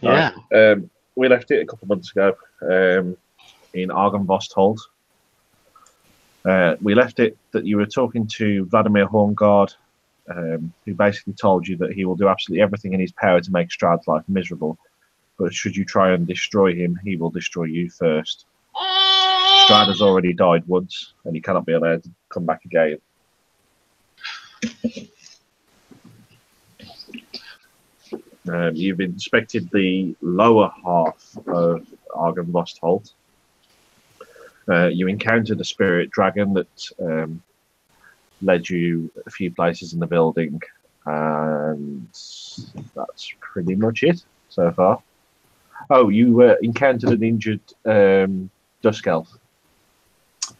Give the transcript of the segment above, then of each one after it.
Yeah. Right. We left it a couple of months ago in Argooooose. We left it that you were talking to Vladimir Horngard, who basically told you that he will do absolutely everything in his power to make Strahd's life miserable. But should you try and destroy him, he will destroy you first. Strahd has already died once, and he cannot be allowed to come back again. You've inspected the lower half of Argooooose. You encountered a spirit dragon that led you a few places in the building, and that's pretty much it so far. Oh, you encountered an injured Dusk Elf.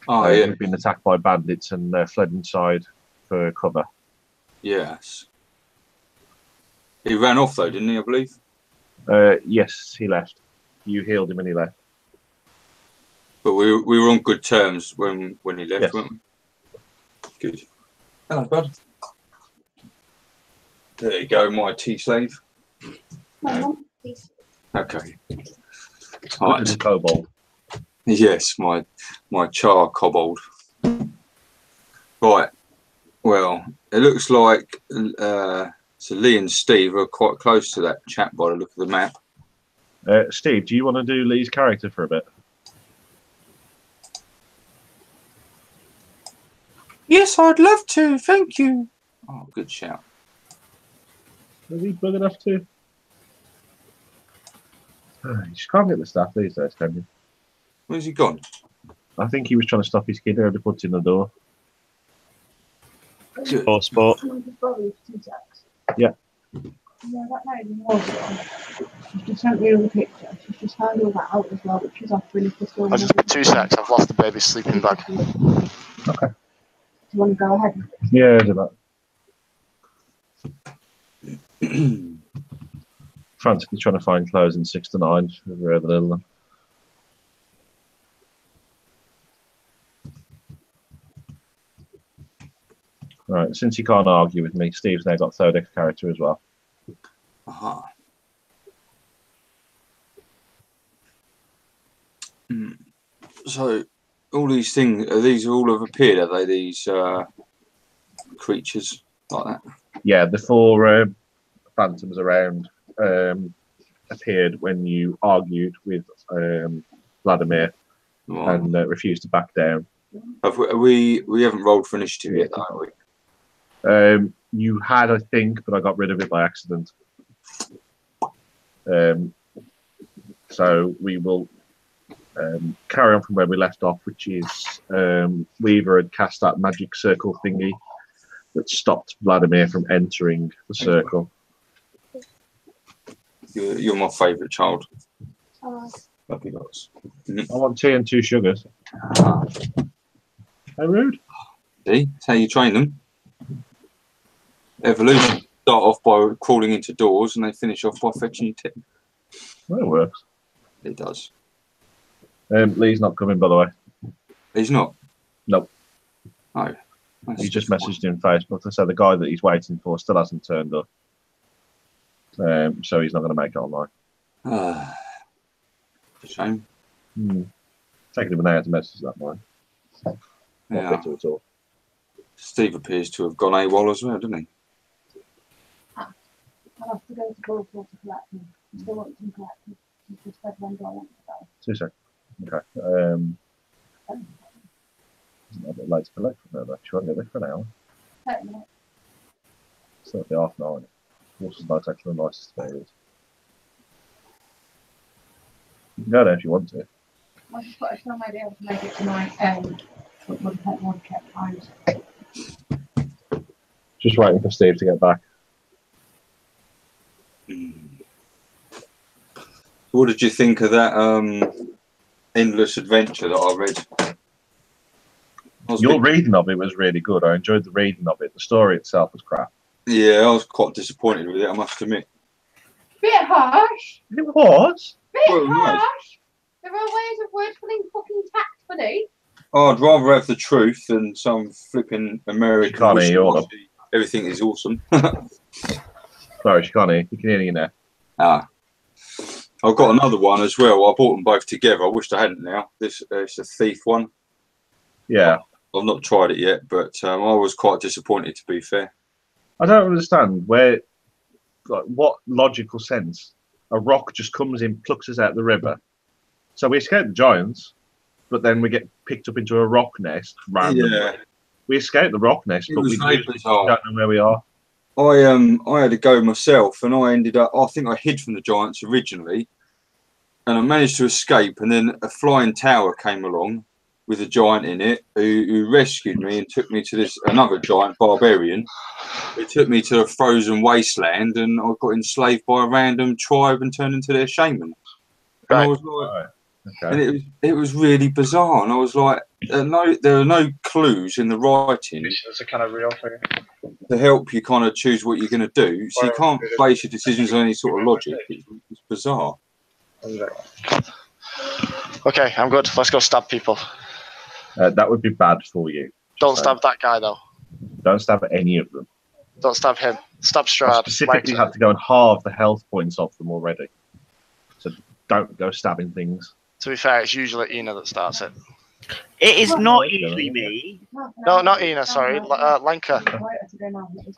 Oh, yeah. Who'd been attacked by bandits and fled inside for cover. Yes. He ran off though, didn't he, I believe? Yes, he left. You healed him and he left. But we were on good terms when he left, Yes. weren't we? Good. Hello, bud. There you go, my tea slave. Okay. Right. The kobold. Yes, my char kobold. Right. Well, it looks like so Lee and Steve are quite close to that chap by the look of the map. Steve, do you want to do Lee's character for a bit? Yes, I'd love to. Thank you. Oh, good shout. Is he big enough to? You just can't get the staff these days, can you? Where's he gone? I think he was trying to stop his kid out of putting in the door. Or sport. Yeah. Yeah, that lady was. She's just sent me all the picture. She's just found all that out as well, which is offering us this one. I'll just be 2 secs. I've lost the baby's sleeping bag. Okay. Do you want to go ahead? Yeah, do that. Frantically trying to find clothes in 6 to 9. Very little. Right, since you can't argue with me, Steve's now got third X character as well. Aha. So, all these things, these all have appeared, have they? These creatures like that? Yeah, the 4 phantoms around appeared when you argued with Vladimir and refused to back down. We haven't rolled for initiative yet, though, have we? You had, I think, but I got rid of it by accident. So we will carry on from where we left off, which is Weaver had cast that magic circle thingy that stopped Vladimir from entering the circle. You're my favourite child. Love you lots. I want tea and 2 sugars. How rude. See? That's how you train them. Evolution. Start off by crawling into doors and they finish off by fetching you tea. Well, it works. It does. Lee's not coming, by the way. He's not? Nope. No. He just messaged in Facebook to say the guy that he's waiting for still hasn't turned up. So he's not going to make it online. Shame. Taking him an hour to message that morning. Not Yeah. bitter at all. Steve appears to have gone AWOL as well, doesn't he? I'll have to go to Liverpool to collect them. I still want them collected. He just said when do I want to go. 2 seconds. Okay. It's a bit late to collect from her, though. She won't get there for an hour. 30 minutes. Still at the half 9. Horses might actually the nicest areas. You can go there if you want to. I just thought I still might be able to make it tonight. But we'll take one check times. Just waiting for Steve to get back. What did you think of that endless adventure that I read? Your reading of it was really good. I enjoyed the reading of it. The story itself was crap. Yeah, I was quite disappointed with it, I must admit. Bit harsh. It was. Bit Well, nice. harsh. There are ways of wording fucking tactfully. Oh, I'd rather have the truth than some flipping American. Can't hear you all. Everything is awesome. Sorry, she can't hear. You can hear you now. Ah. I've got another one as well. I bought them both together. I wish I hadn't now. This it's a thief one. Yeah. I've not tried it yet, but I was quite disappointed, to be fair. I don't understand where, like, what logical sense a rock just comes in, plucks us out of the river. So we escape the giants, but then we get picked up into a rock nest randomly. Yeah. We escape the rock nest, It but was we very bizarre. don't know where we are. I had to go myself, and I ended up. I think I hid from the giants originally, and I managed to escape. And then a flying tower came along with a giant in it, who rescued me and took me to this another giant barbarian. It took me to a frozen wasteland, and I got enslaved by a random tribe and turned into their shaman. And I was like, Okay. and it was really bizarre. And I was like, there are no clues in the writing Missions are kind of real for you. to help you kind of choose what you're going to do. So you can't base your decisions on any sort of logic. It's bizarre. Okay, I'm good. Let's go stab people. That would be bad for you. Don't stab that guy though. Don't stab any of them. Don't stab him. Stab I Strahd. specifically later. had to go and halve the health points off them already. So don't go stabbing things. To be fair, it's usually Ina that starts it. It is not usually me. No, not Ina. Sorry, Lenka.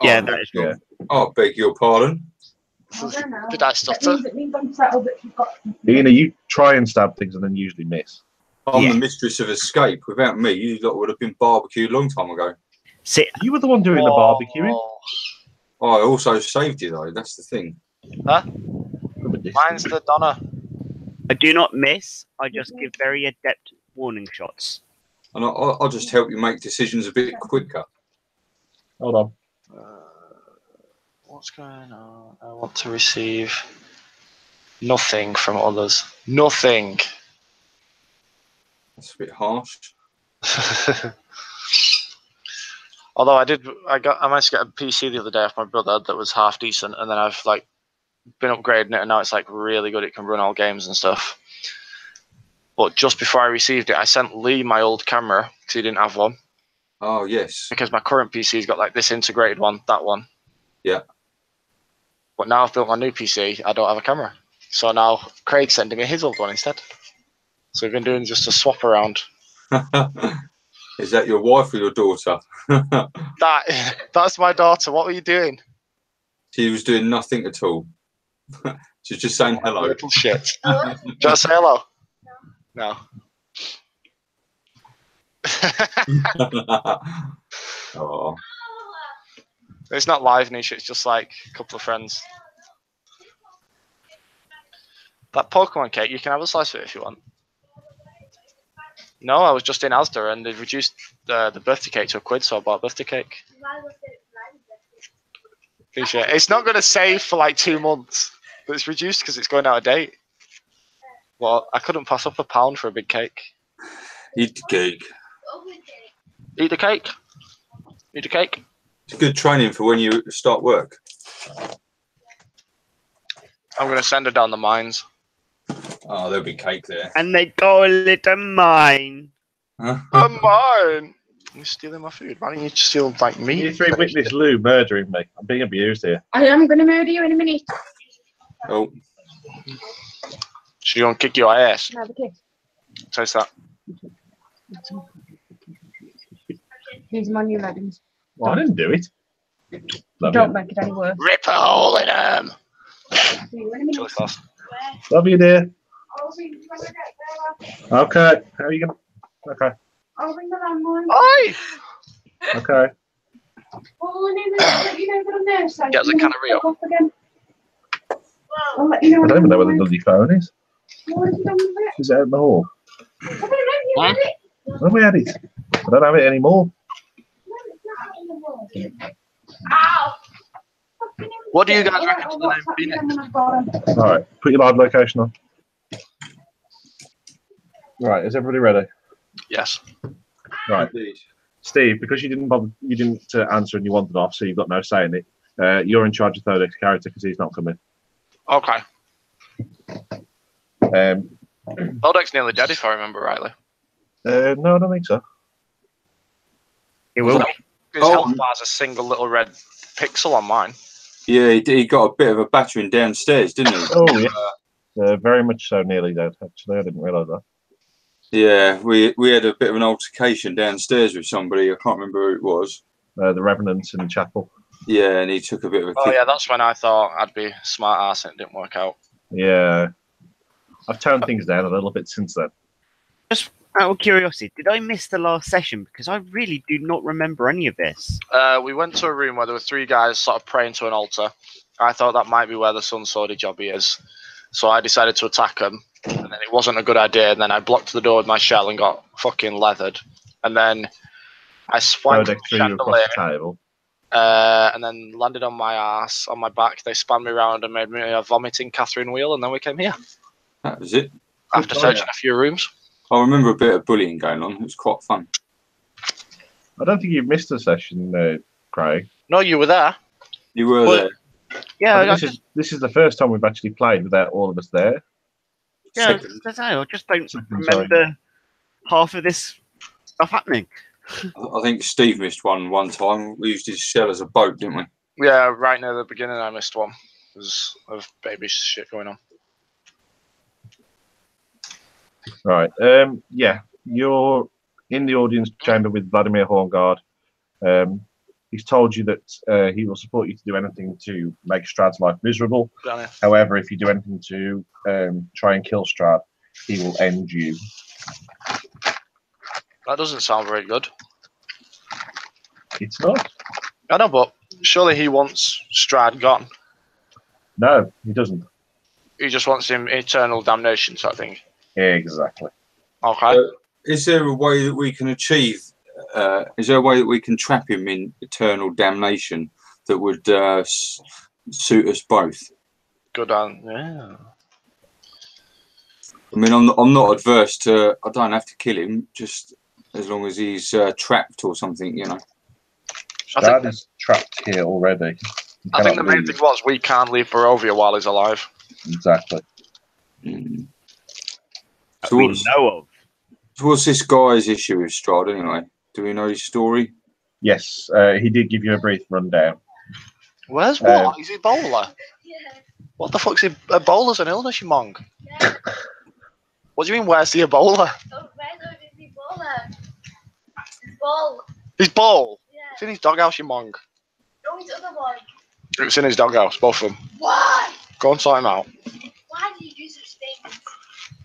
Yeah, that is true. Yeah. I beg your pardon. Did I stutter? Ian, you try and stab things and then usually miss. I'm Yeah. the mistress of escape. Without me, you lot would have been barbecued a long time ago. See, You were the one doing the barbecuing. I also saved you, though. That's the thing. Huh? From a distance. Mine's the Donna. I do not miss. I just give very adept warning shots. And I'll just help you make decisions a bit quicker. Hold on. What's going on? I want to receive nothing from others. Nothing. That's a bit harsh. Although I managed to get a PC the other day off my brother that was half decent, and then I've like been upgrading it, and now it's like really good. It can run all games and stuff. But just before I received it, I sent Lee my old camera because he didn't have one. Oh, yes. Because my current PC's got like this integrated one, that one. Yeah. But now I've built my new PC, I don't have a camera. So now Craig's sending me his old one instead. So we've been doing just a swap around. Is that your wife or your daughter? That's my daughter. What were you doing? She was doing nothing at all. She's just saying hello. Little shit. Do you want to say hello? No. Oh. It's not live niche, it's just like a couple of friends. That Pokemon cake, you can have a slice of it if you want. No, I was just in Asda and they've reduced the birthday cake to £1, so I bought a birthday cake. Appreciate it. It's not going to save for like 2 months, but it's reduced because it's going out of date. Well, I couldn't pass up £1 for a big cake. Eat the cake. Eat the cake. Eat the cake. It's good training for when you start work. I'm going to send her down the mines. Oh, there'll be cake there. And they call it a mine. Huh? A mine! You're stealing my food. Why don't you just steal like me? You three witness Lou murdering me. I'm being abused here. I am going to murder you in a minute. Oh, She's going to kick your ass. Have a kiss. Taste that. Here's my new leggings. Well, I didn't do it. Love Don't you. make it any worse. Rip a hole in them. See you in a minute. Chili sauce. Love you, dear. I'll see you when I get there. Okay. How are you going to... Okay. I'll ring the landline. Oi! Okay. Well, I need to let you know that I'm there. So Get us a can of Rio. off again. I'll let you know. I don't even know where the bloody phone is. What have you done with it? Is it out in the hall? I don't know. You Huh? have it. Where have we had it? I don't have it anymore. No, it's not in the wall. Ow! What do you guys Alright, reckon I'll to the name WhatsApp you Phoenix? when I've got 'em. Alright, put your live location on. Right, is everybody ready? Yes. Right. indeed. Steve, because you didn't answer and you wanted off, so you've got no say in it. You're in charge of Thodek's character because he's not coming. Okay. Um, Lodek's nearly dead if I remember rightly. no, I don't think so. It will. His health bar's a single little red pixel on mine. Yeah, he got a bit of a battering downstairs, didn't he? Oh, yeah. Very much so, nearly dead, actually. I didn't realise that. Yeah, we had a bit of an altercation downstairs with somebody. I can't remember who it was. The Revenants in the chapel. Yeah, and he took a bit of a Oh kick. yeah, that's when I thought I'd be smart ass and it didn't work out. Yeah. I've toned things down a little bit since then. Just out of curiosity, did I miss the last session? Because I really do not remember any of this. We went to a room where there were 3 guys sort of praying to an altar. I thought that might be where the Sun Swordy jobby is. So I decided to attack them. And then it wasn't a good idea. And then I blocked the door with my shell and got fucking leathered. And then I swung the Threw you across chandelier. the table. And then landed on my ass, on my back. They spun me around and made me a vomiting Catherine wheel. And then we came here. That was it. After searching a few rooms. I remember a bit of bullying going on. It was quite fun. I don't think you've missed a session, Craig. No, you were there. You were there. Yeah, This is the first time we've actually played without all of us there. I just don't remember half of this stuff happening. I think Steve missed one time. We used his shell as a boat, didn't we? Yeah, right near the beginning I missed one. Because of baby shit going on. Right. Yeah, you're in the audience chamber with Vladimir Horngard. He's told you that he will support you to do anything to make Strahd's life miserable. However, if you do anything to try and kill Strahd, he will end you. That doesn't sound very good. It's not. I know, but surely he wants Strahd gone. No, he doesn't. He just wants him eternal damnation sort of thing. Exactly. Okay. Is there a way that we can achieve? Is there a way that we can trap him in eternal damnation that would suit us both? Good on. Yeah. I mean, I'm not adverse to. I don't have to kill him, just as long as he's trapped or something, you know. Strahd is trapped here already. I think the main thing was we can't leave Barovia while he's alive. Exactly. Mm. That we know of. So what's this guy's issue with Strahd anyway? Do we know his story? Yes, he did give you a brief rundown. Where's what? Is he Ebola? Yeah. What the fuck's Ebola's an illness, you monk? Yeah. What do you mean, where's the Ebola? Oh, where's the Ebola? His ball. His ball? Yeah. It's in his doghouse, you monk. No, his other one. It's in his doghouse, both of them. Why? Go and sort him out. Why do you do such things?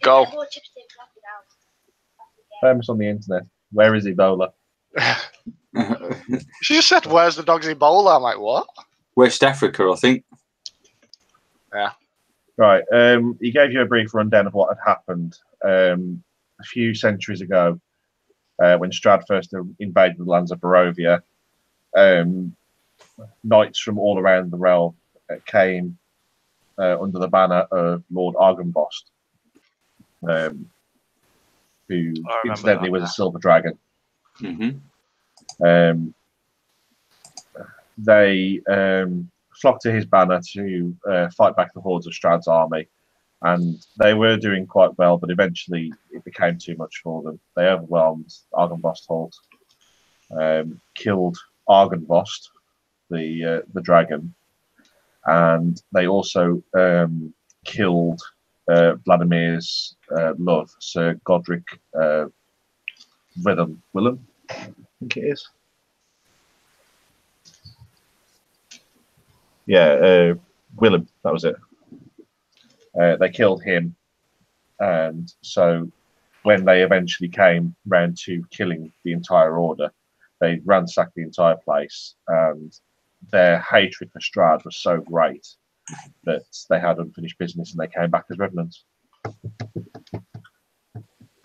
Go. Famous on the internet. Where is Ebola? She just said, where's the dog's Ebola? I'm like, what? West Africa, I think. Yeah. Right. He gave you a brief rundown of what had happened a few centuries ago when Strahd first invaded the lands of Barovia. Knights from all around the realm came under the banner of Lord Argooooooose, who incidentally was a silver dragon. Mm-hmm. They flocked to his banner to fight back the hordes of Strahd's army, and they were doing quite well, but eventually it became too much for them. They overwhelmed Argooooooose, killed Argooooooose, the dragon, and they also killed Vladimir's love, Sir Godric Willem, I think it is. Yeah, Willem, that was it. They killed him, and so when they eventually came round to killing the entire order, they ransacked the entire place, and their hatred for Strahd was so great that they had unfinished business, and they came back as revenants.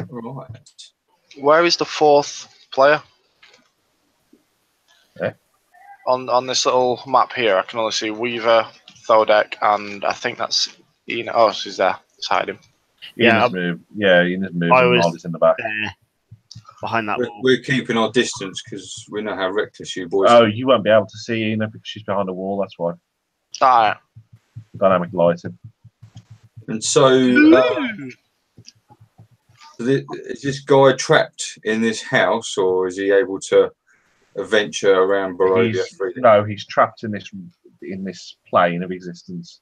Right. Where is the 4th player? Yeah. On this little map here, I can only see Weaver, Thodek, and I think that's Ian. Oh, she's there. It's hiding. Yeah, Ian's moved. I And was Molly's in the back. there, behind that wall. We're keeping our distance because we know how reckless you boys Oh, are. you won't be able to see Ian because she's behind a wall. That's why. Alright. Dynamic lighting. And so, is this guy trapped in this house, or is he able to adventure around Barovia freely? No, he's trapped in this. in this plane of existence.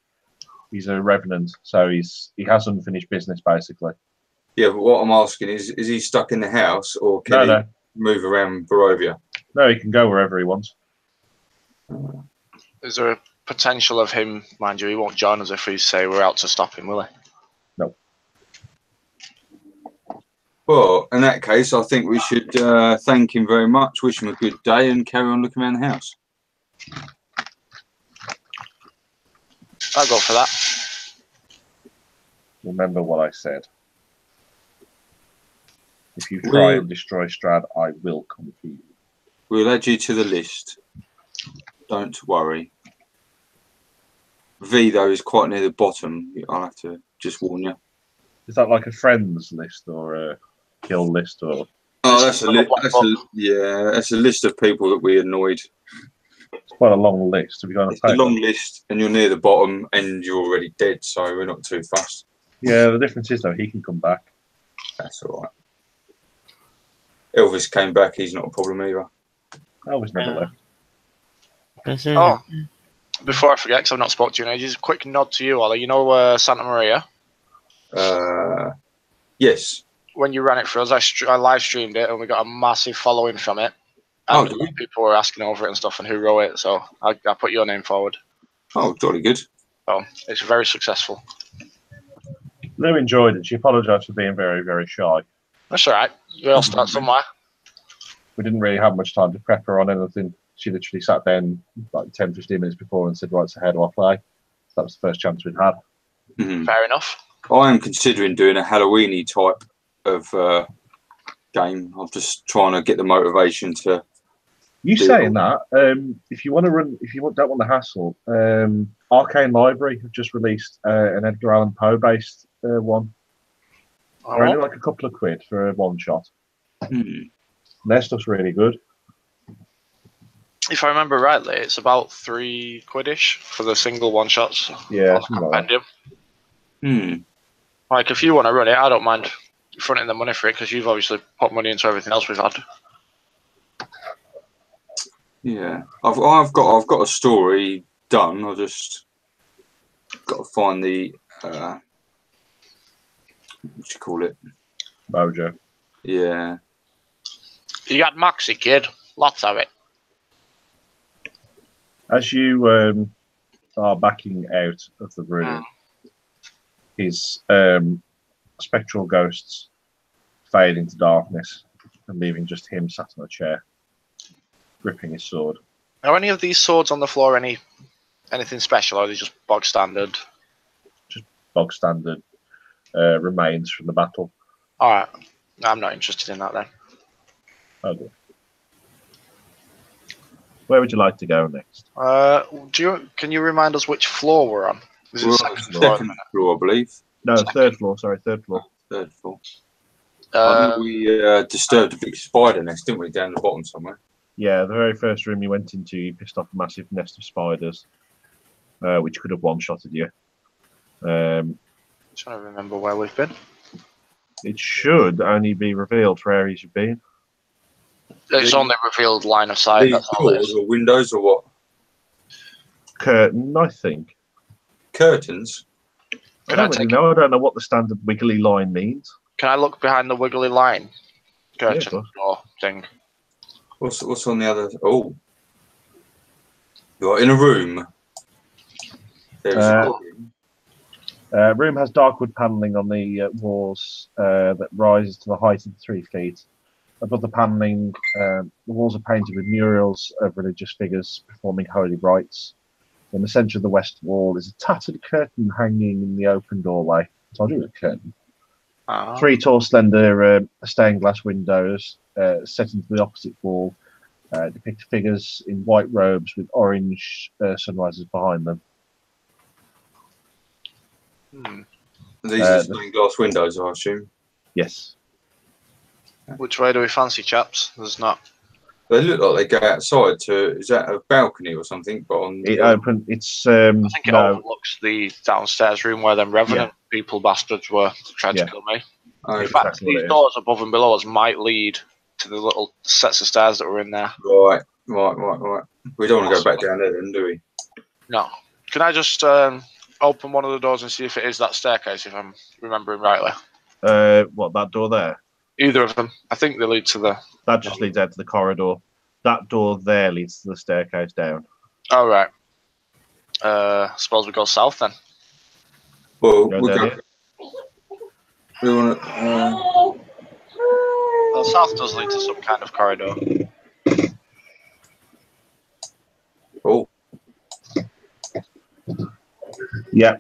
He's a revenant, so he has unfinished business basically. Yeah, but what I'm asking is he stuck in the house, or can he move around Barovia? No, he can go wherever he wants. Is there a potential of him, mind you, he won't join us if we say we're out to stop him, will he? No. Well, in that case, I think we should thank him very much, wish him a good day, and carry on looking around the house. I'll go for that. Remember what I said. If you try and destroy Strahd, I will come for you. We'll add you to the list. Don't worry. V, though, is quite near the bottom. I'll have to just warn you. Is that like a friends list or a kill list? Or? Oh, that's a list of people that we annoyed. It's quite a long list. Have you got it's a long list, and you're near the bottom, and you're already dead, so we're not too fussed. Yeah, the difference is, though, he can come back. That's all right. Elvis came back. He's not a problem either. Elvis never left. Oh, before I forget, because I've not spoken to you in ages, a quick nod to you, Ollie. You know Santa Maria? Yes. When you ran it for us, I live streamed it, and we got a massive following from it. And people were asking over it and stuff, and who wrote it. So I put your name forward. Oh, jolly good. So it's very successful. Lou enjoyed it. She apologised for being very, very shy. That's all right. We all start somewhere. We didn't really have much time to prep her on anything. She literally sat down like 10, 15 minutes before and said, right, so how do I play? That was the first chance we'd had. Fair enough. I am considering doing a Halloween-y type of game. I'm just trying to get the motivation to... You saying that, if you want to run, if you don't want the hassle, Arcane Library have just released an Edgar Allan Poe based one. They're only like a couple of quid for a one shot. Their stuff's really good. If I remember rightly, it's about £3 for the single one shots. Yeah, Like if you want to run it, I don't mind fronting the money for it because you've obviously put money into everything else we've had. Yeah, I've got a story done. I just got to find the what you call it? Mojo. Yeah. You got Moxie, kid. Lots of it. As you are backing out of the room, his spectral ghosts fade into darkness and leaving just him sat on a chair, gripping his sword. Are any of these swords on the floor anything special, or are they just bog standard? Just bog standard remains from the battle. Alright. I'm not interested in that then. Okay. Where would you like to go next? Can you remind us which floor we're on? Is it second floor, I believe. No, third floor. Sorry, third floor. Third floor. I know we disturbed a big spider nest, didn't we, down the bottom somewhere? Yeah, the very first room you went into, you pissed off a massive nest of spiders, which could have one-shotted you. I'm trying to remember where we've been. It should only be revealed for areas you've been. It's only revealed line of sight. These doors or windows or what? Curtain, I think. Curtains? I don't really know. I don't know what the standard wiggly line means. Can I look behind the wiggly line? Curtain or thing. What's on the other? Oh, you're in a room. There's room has dark wood panelling on the walls that rises to the height of 3 feet. Above the panelling, the walls are painted with murals of religious figures performing holy rites. In the centre of the west wall is a tattered curtain hanging in the open doorway. So I'll do a curtain. 3 tall, slender stained glass windows set into the opposite wall depict figures in white robes with orange sunrises behind them. These are stained glass windows, I assume. Yes. Which way do we fancy, chaps? There's not. They look like they go outside to. Is that a balcony or something? But on it open. It's. I think it overlooks the downstairs room where them revenant people bastards were tried to kill me. In fact, these doors above and below us might lead to the little sets of stairs that were in there. Right. We don't want to go back down there, then, do we? No. Can I just open one of the doors and see if it is that staircase, if I'm remembering rightly? What, that door there? Either of them. I think they lead to the... That just leads out to the corridor. That door there leads to the staircase down. Oh, right. Suppose we go south then. Well, Go we'll down go. here. We want to. Well, south does lead to some kind of corridor. Oh, Yeah.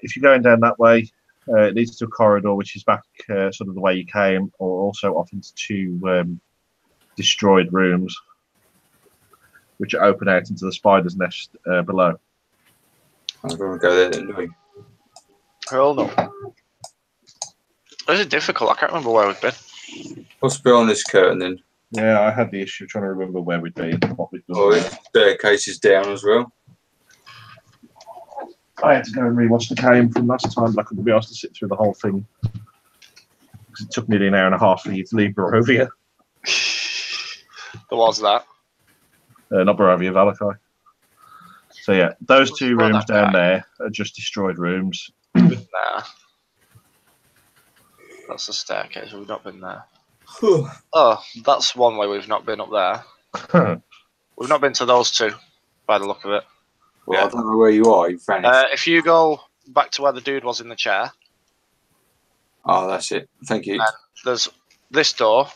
If you're going down that way, it leads to a corridor which is back sort of the way you came, or also off into two destroyed rooms, which are open out into the spider's nest below. I'm going to go there then, do we? Hell no. This is difficult. I can't remember where we've been. What's behind this curtain then? Yeah, I had the issue trying to remember where we'd be and what we'd done. Oh, the staircase is down as well. I had to go and rewatch the game from last time, but I couldn't be asked to sit through the whole thing because it took nearly an hour and a half for you to leave Barovia. There was that. Not Barovia, Valakai. So yeah, those two Well, rooms that down guy. there are just destroyed rooms. Nah. That's the staircase. We've not been there. Whew. Oh, that's one way we've not been up there. We've not been to those two, by the look of it. Well, Yeah. I don't know where you are. You've vanished. If you go back to where the dude was in the chair, Oh, that's it. Thank you. there's this door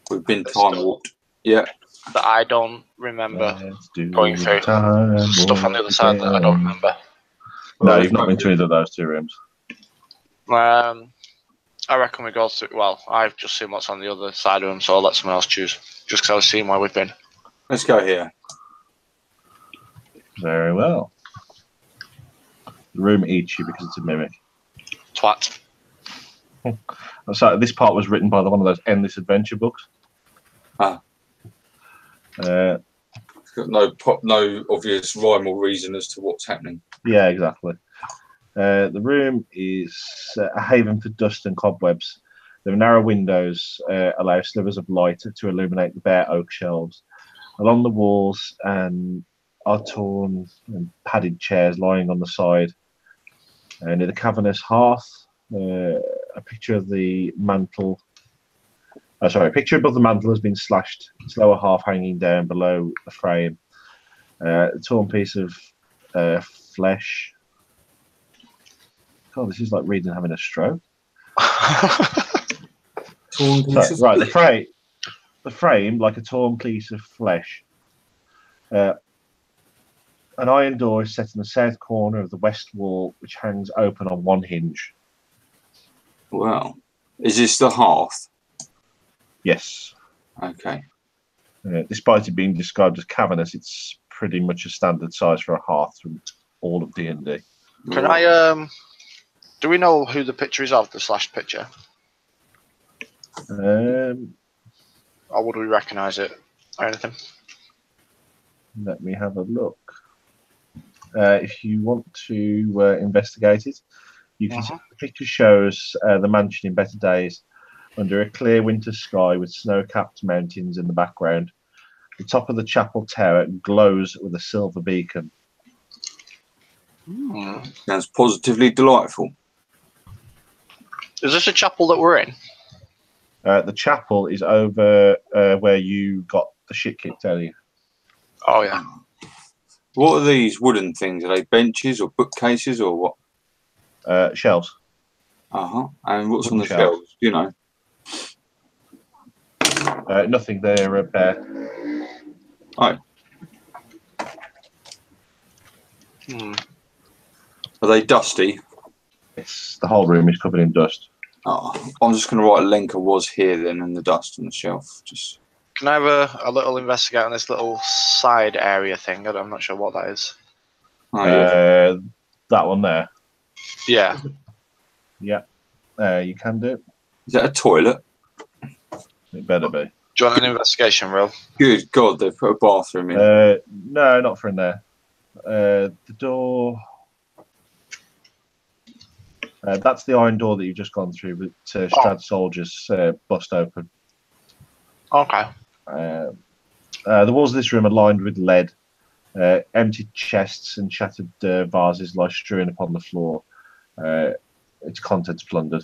We've been this time door. warped. Yeah. that I don't remember Let's do going through. time Stuff on the other side that I don't remember. No, you've not been to either of those two rooms. I reckon we go through. Well, I've just seen what's on the other side of them, so I'll let someone else choose. Just because I was seeing where we've been. Let's go here. Very well. The room eats you because it's a mimic. Twat. So this part was written by one of those endless adventure books. Ah. It's got no obvious rhyme or reason as to what's happening. Yeah, exactly. The room is a haven for dust and cobwebs. The narrow windows allow slivers of light to illuminate the bare oak shelves. Along the walls are torn and padded chairs lying on the side. Near the cavernous hearth, a picture of the mantle. A picture above the mantle has been slashed. Its lower half hanging down below the frame. A torn piece of flesh. God, this is like reading and having a stroke. Torn piece of Right, flesh. the frame, like a torn piece of flesh. An iron door is set in the south corner of the west wall, which hangs open on one hinge. Wow. Is this the hearth? Yes. Okay. Despite it being described as cavernous, it's pretty much a standard size for a hearth from all of D&D. Can I? Do we know who the picture is of, the slashed picture, or would we recognise it or anything? Let me have a look. If you want to investigate it, you can see the picture shows the mansion in better days under a clear winter sky with snow-capped mountains in the background. The top of the chapel tower glows with a silver beacon. Sounds positively delightful. Is this a chapel that we're in? The chapel is over where you got the shit kicked out of you. Oh yeah. What are these wooden things? Are they benches or bookcases or what? Shelves. Uh-huh. And what's on the Wooden shelves. shelves? You know. Nothing there, bare. Oh. Hmm. Are they dusty? Yes, the whole room is covered in dust. Oh, I'm just going to write Lenka was here then and the dust on the shelf. Just. Can I have a little investigate on this little side area thing? I'm not sure what that is. Oh, yeah. That one there. Yeah. Yeah, you can do. Is that a toilet? It better be. Do you want an investigation roll? Good God, they've put a bathroom in. No, not for in there. The door. That's the iron door that you've just gone through with Strahd soldiers bust open. Okay. The walls of this room are lined with lead, Empty chests and shattered vases lie strewn upon the floor. Its contents plundered.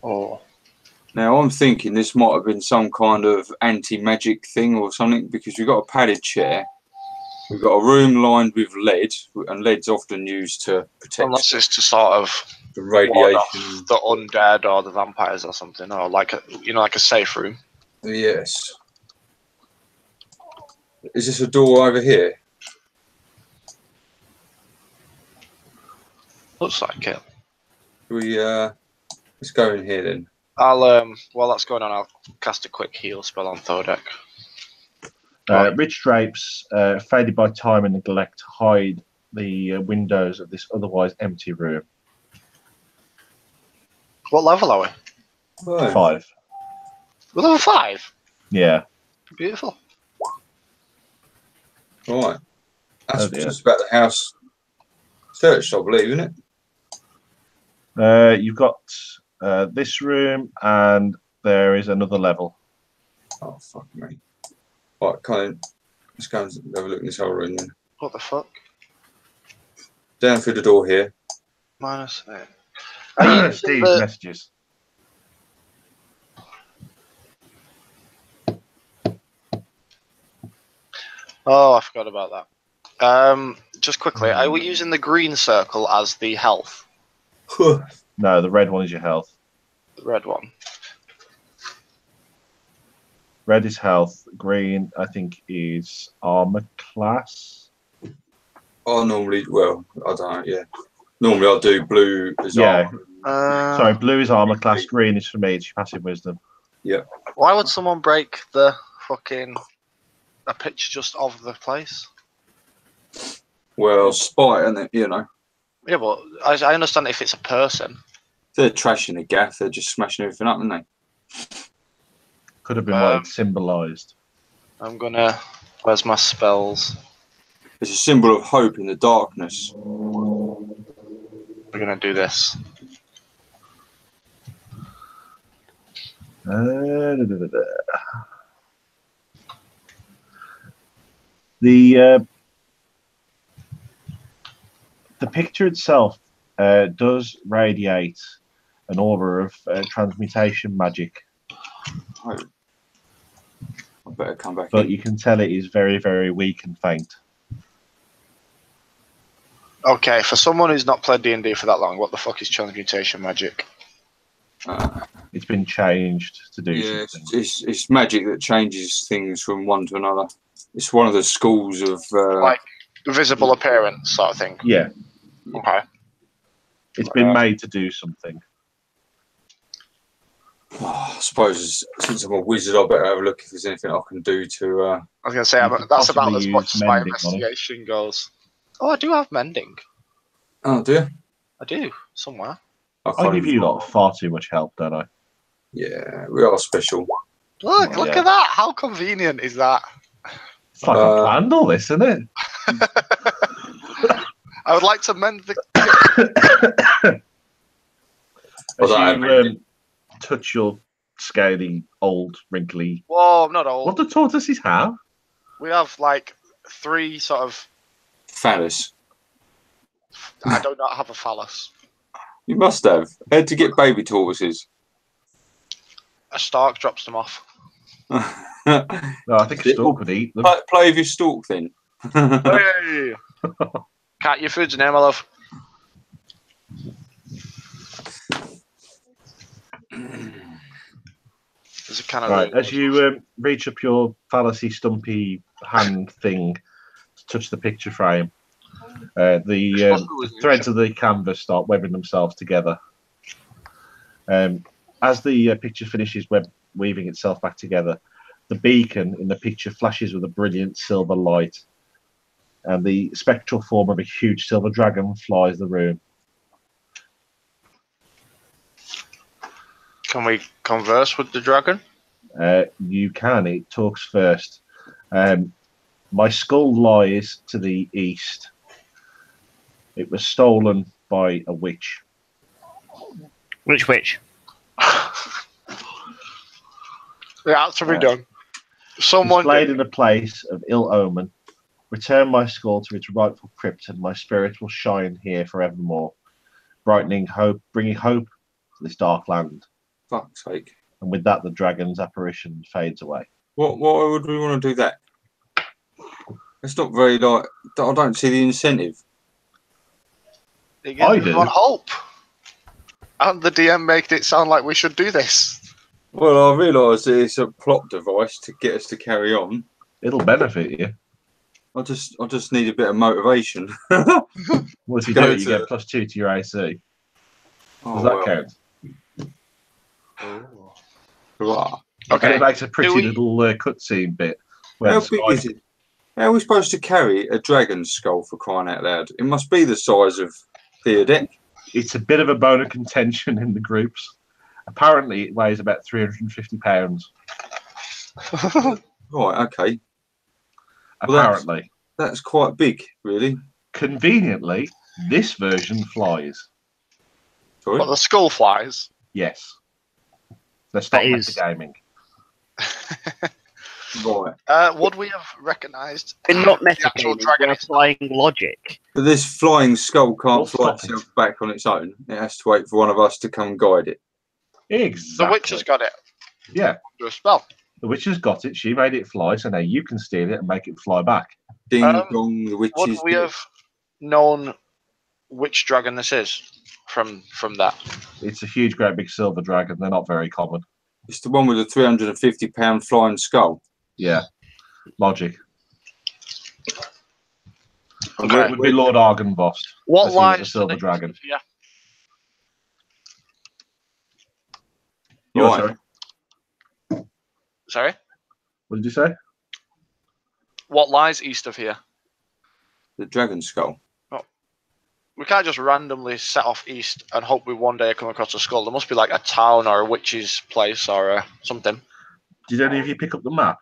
Oh. Now I'm thinking this might have been some kind of anti-magic thing or something, because we've got a padded chair, we've got a room lined with lead, and lead's often used to protect Unless it's to sort of the ward radiation. off the undead or the vampires or something, or like like a safe room. Yes. Is this a door over here? Looks like it. Let's go in here then. While that's going on, I'll cast a quick heal spell on Thodek. Rich drapes, faded by time and neglect, hide the windows of this otherwise empty room. What level are we? Oh. 5. We're level 5. Yeah. Beautiful. Right. That's Oh, dear. just about the house searched, I believe, isn't it? You've got this room, and there is another level. Oh, fuck me. Right, let's go and have a look in this whole room then. What the fuck? Down through the door here. -8. Steve, messages. Oh, I forgot about that. Just quickly, are we using the green circle as the health? No, the red one is your health. The red one. Red is health. Green, I think, is armor class. I normally, well, I don't know, yeah. Normally I'll do blue as Yeah. armor. Sorry, blue is armor class. Green is for me. It's your passive wisdom. Yeah. Why would someone break a picture just of the place? Well, spite, isn't it? You know. Yeah, but I understand if it's a person. If they're trashing the gaff, they're just smashing everything up, aren't they? Could have been what it symbolised. I'm gonna. Where's my spells? It's a symbol of hope in the darkness. We're gonna do this. The picture itself does radiate an aura of transmutation magic. Oh. I better come back But in. you can tell it is very, very weak and faint. Okay, for someone who's not played D&D for that long, what the fuck is transmutation magic? It's been changed to do Yeah, something. it's magic that changes things from one to another. It's one of the schools of Like visible appearance sort of thing. Yeah. Okay. It's been made to do something. I suppose since I'm a wizard, I better have a look if there's anything I can do to. I was going to say, You could that's about possibly as much use as my mending on it. investigation goes. Oh, I do have mending. Oh dear. I do, somewhere. I give you lot far too much help, don't I? Yeah, we are special. Look Yeah. at that. How convenient is that? It's like I planned all this, isn't it? I would like to mend the... As Well, you touch your scaly, old, wrinkly... Whoa, I'm not old. What do tortoises have? We have, like, 3 sort of... Phallus. I do not have a phallus. You must have. Had to get baby tortoises. A stork drops them off. No, I think a stork would eat them. Play with your stalk then. Hey! Cat, your food's in here, my love. There's a kind of Right, as you reach up your phallusy, stumpy hand thing to touch the picture frame, the threads of the canvas start webbing themselves together. As the picture finishes weaving itself back together, the beacon in the picture flashes with a brilliant silver light, and the spectral form of a huge silver dragon flies the room. Can we converse with the dragon? You can. It talks first. My skull lies to the east. It was stolen by a witch. Which witch? Yeah, that's to be done. Someone Displayed in a place of ill omen, Return my skull to its rightful crypt, and my spirit will shine here forevermore, brightening hope, bringing hope to this dark land. Fuck's sake. And with that, the dragon's apparition fades away. Why would we want to do that? It's not very like. I don't see the incentive. I do. Want hope. And the DM made it sound like we should do this. Well, I realise that it's a plot device to get us to carry on. It'll benefit you. I just need a bit of motivation. Well, if you do it, you get +2 to your AC. Does that count? Right. Okay. And it makes a pretty little cutscene bit. How big is it? How are we supposed to carry a dragon's skull, for crying out loud? It must be the size of Theodec. It's a bit of a bone of contention in the groups. Apparently, it weighs about 350 pounds. Right, okay. Apparently. Well, that's quite big, really. Conveniently, this version flies. Sorry? What, the skull flies? Yes. Let's stop metagaming. Right. Would we have recognised We're not metagaming, we're applying logic. But this flying skull can't fly itself back on its own. It has to wait for one of us to come and guide it. Exactly. The witch has got it. Yeah. Do a spell. The witch has got it. She made it fly, so now you can steal it and make it fly back. Ding dong, the witch would is we dead. have known which dragon this is from that? It's a huge, great big silver dragon. They're not very common. It's the one with the 350-pound flying skull. Yeah. Logic. Okay. It would be Lord Argooooose. What lies the silver dragon? Yeah. You're Right. Sorry? What did you say? What lies east of here? The dragon skull. We can't just randomly set off east and hope we one day come across a skull. There must be like a town or a witch's place or something. Did any of you pick up the map?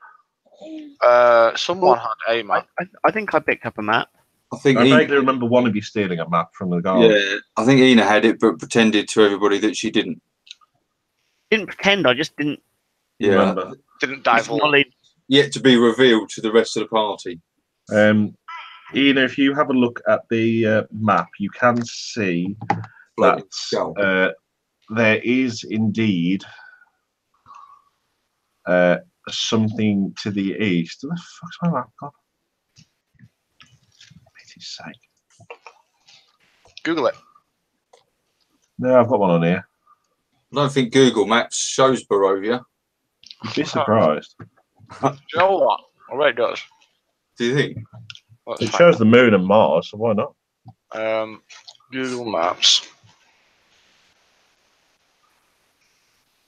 Someone had a map. I think I picked up a map. I think I vaguely remember one of you stealing a map from the guard. Yeah, I think Ina had it, but pretended to everybody that she didn't. Didn't pretend, I just didn't. Yeah, Remember. Didn't divulge. Acknowledge. yet to be revealed to the rest of the party. Ian, if you have a look at the map, you can see that there is indeed something to the east. Where the fuck's my map gone? Pity's sake. Google it. No, I've got one on here. I don't think Google Maps shows Barovia. You'd be surprised. Do you know what? I bet it does. Do you think? Let's It find shows the moon and Mars, so why not? Google Maps.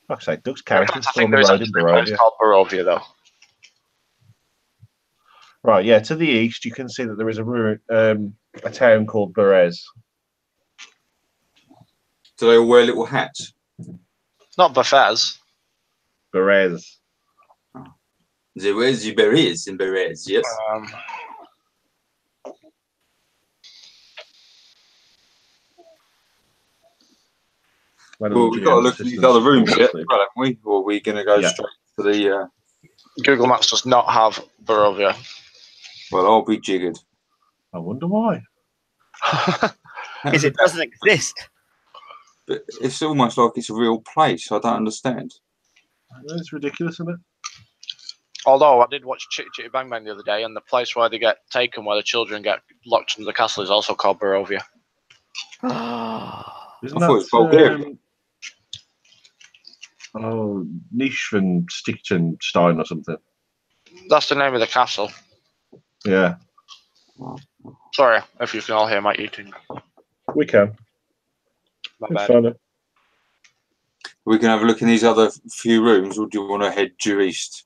Like I say, Doug's I character's still think on the there is road in actually a place Barovia. called Barovia, though. Right, yeah, to the east, you can see that there is a town called Berez. Do they all wear little hats? It's not Bethaz. Berez. There is Berez in Berez, yes. Well, we've got to look at these other rooms yet, haven't we? Or are we going to go straight to the... Google Maps does not have Barovia. Well, I'll be jiggered. I wonder why. Because it doesn't exist. But it's almost like it's a real place. I don't understand. It's ridiculous, isn't it? Although I did watch Chitty Chitty Bang Bang the other day, and the place where they get taken, where the children get locked into the castle, is also called Barovia. Isn't I thought it was Bulgaria. Neuschwanstein or something. That's the name of the castle. Yeah, Sorry if you can all hear my eating. we can. My It's bad. fine. We can have a look in these other few rooms, or do you want to head due east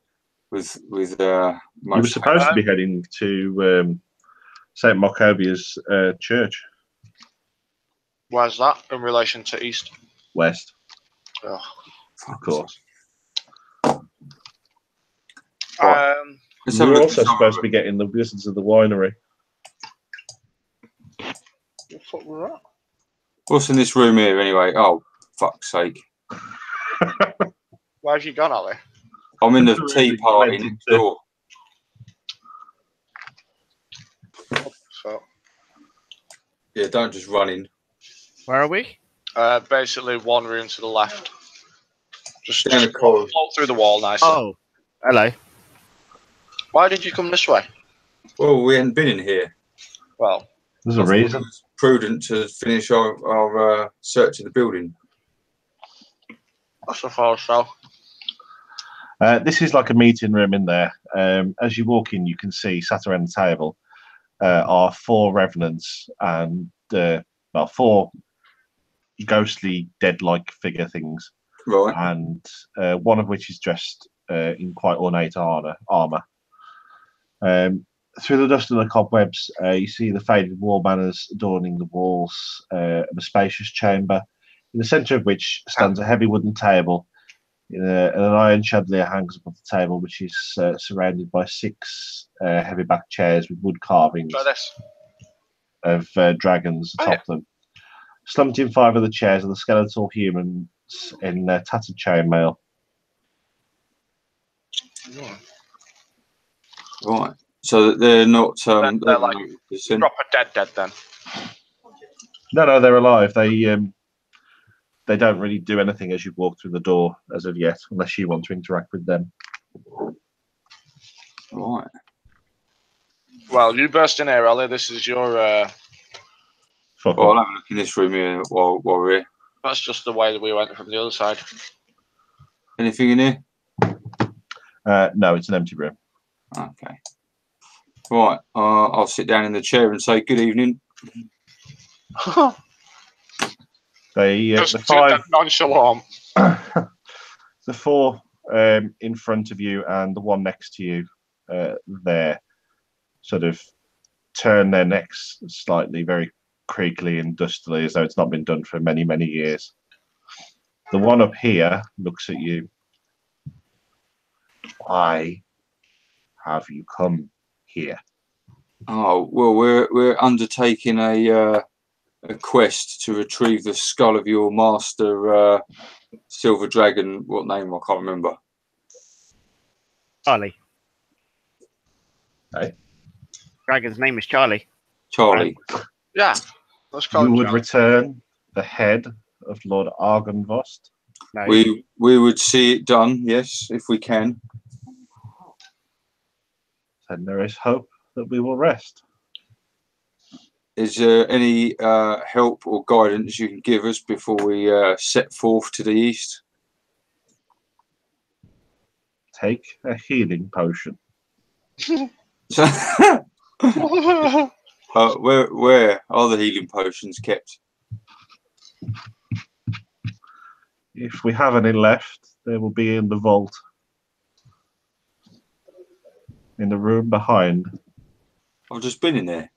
with You were most? supposed to be heading to St. Maccabee's church, Where's that in relation to East? west, Oh. of course. Let's have a We're look also at some supposed to of be getting the visits of the winery. What's in this room here anyway? Oh, fuck's sake. Where have you gone, Ali? I'm in the That's tea really party demented next door. Yeah, don't just run in. Where are we? Basically, one room to the left. Just Down the walk corridor. through the wall nicely. Oh, hello. Why did you come this way? Well, we hadn't been in here. Well, There's I a thought it reason. was prudent to finish our search of the building. I suppose so. This is like a meeting room in there. As you walk in, you can see sat around the table are 4 revenants and 4 ghostly dead-like figure things, Right. and one of which is dressed in quite ornate armor. Through the dust and the cobwebs, you see the faded wall banners adorning the walls of a spacious chamber, in the centre of which stands a heavy wooden table. And an iron chandelier hangs above the table, which is surrounded by 6 heavy-backed chairs with wood carvings Try this. of dragons atop them. Slumped in 5 of the chairs are the skeletal humans in tattered chainmail. Right. So that they're not. They're like proper dead then. No, they're alive. They don't really do anything as you walk through the door as of yet, unless you want to interact with them. Right. Well, you burst in here, Ellie. This is your. Fuck Well, I'll off. have a look in this room here while we're here. That's just the way that we went from the other side. Anything in here? No, it's an empty room. Okay. Right. I'll sit down in the chair and say good evening. Just The 5 nonchalant. the 4 in front of you and the one next to you there sort of turn their necks slightly, very creakily and dustily, as though it's not been done for many, many years. The one up here looks at you. Why have you come here? Oh well, we're undertaking a quest to retrieve the skull of your master, Silver Dragon. What name? I can't remember. Charlie. Hey? Dragon's name is Charlie. Charlie. Yeah. Let's call You him would Charlie. return the head of Lord ARGOOOOOSE. No. We would see it done, yes, if we can. Then there is hope that we will rest. Is there any help or guidance you can give us before we set forth to the east? Take a healing potion. Where are the healing potions kept? If we have any left, they will be in the vault. In the room behind. I've just been in there.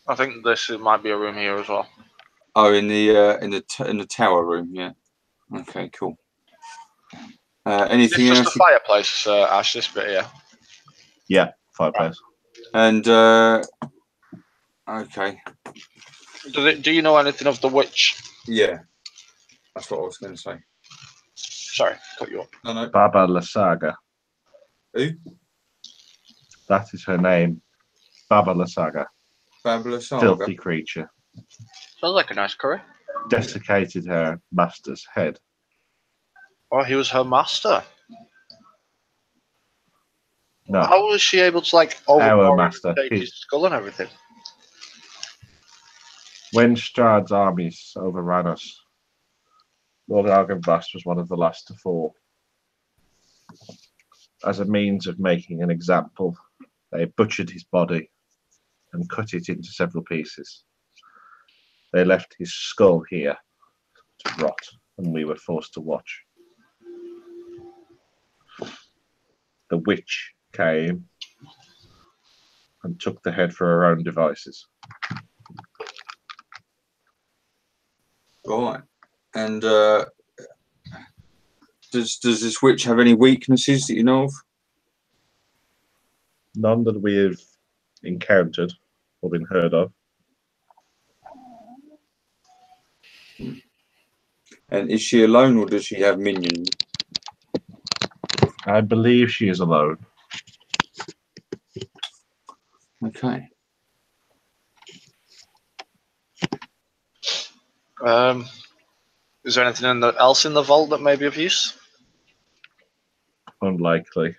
I think this might be a room here as well. Oh, in the tower room, yeah. Okay, cool. Anything It's else? just a fireplace, Ash, this bit here. Yeah, fireplace. And okay, Do you know anything of the witch? yeah, that's what I was going to say. Sorry, cut you up. No. Baba Lysaga. Who? That is her name. Baba Lysaga. Fabulous Saga. Filthy creature. Sounds like a nice curry. Desiccated her master's head. Oh, he was her master. No, How was she able to like our overpower him master. and take his skull and everything? When Strahd's armies overran us, Lord ARGOOOOOSE was one of the last to fall. As a means of making an example, they butchered his body and cut it into several pieces. They left his skull here to rot, and we were forced to watch. The witch came and took the head for her own devices. Right. And does this witch have any weaknesses that you know of? None that we have encountered or been heard of. And is she alone, or does she have minions? I believe she is alone. Okay. Is there anything else in the vault that may be of use? Unlikely.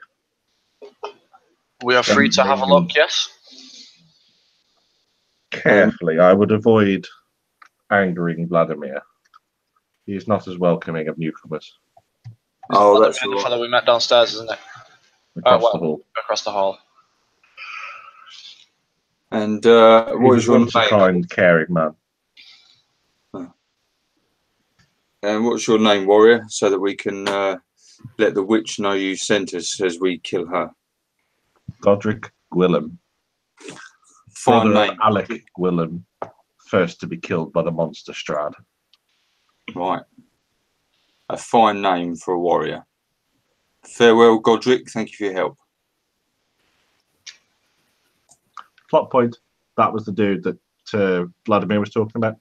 We are free to have a look, yes? Carefully, I would avoid angering Vladimir. He is not as welcoming of newcomers. Oh, that's the right. fellow we met downstairs, isn't it? Across the hall. Across the hall. And He what was is your once a name? kind, caring man. And what's your name, warrior, so that we can let the witch know you sent us as we kill her? Godric Gwillem. Fine Brother name. of Alec Gwillem, first to be killed by the monster Strahd. Right. A fine name for a warrior. Farewell, Godric. Thank you for your help. Plot point. That was the dude that Vladimir was talking about.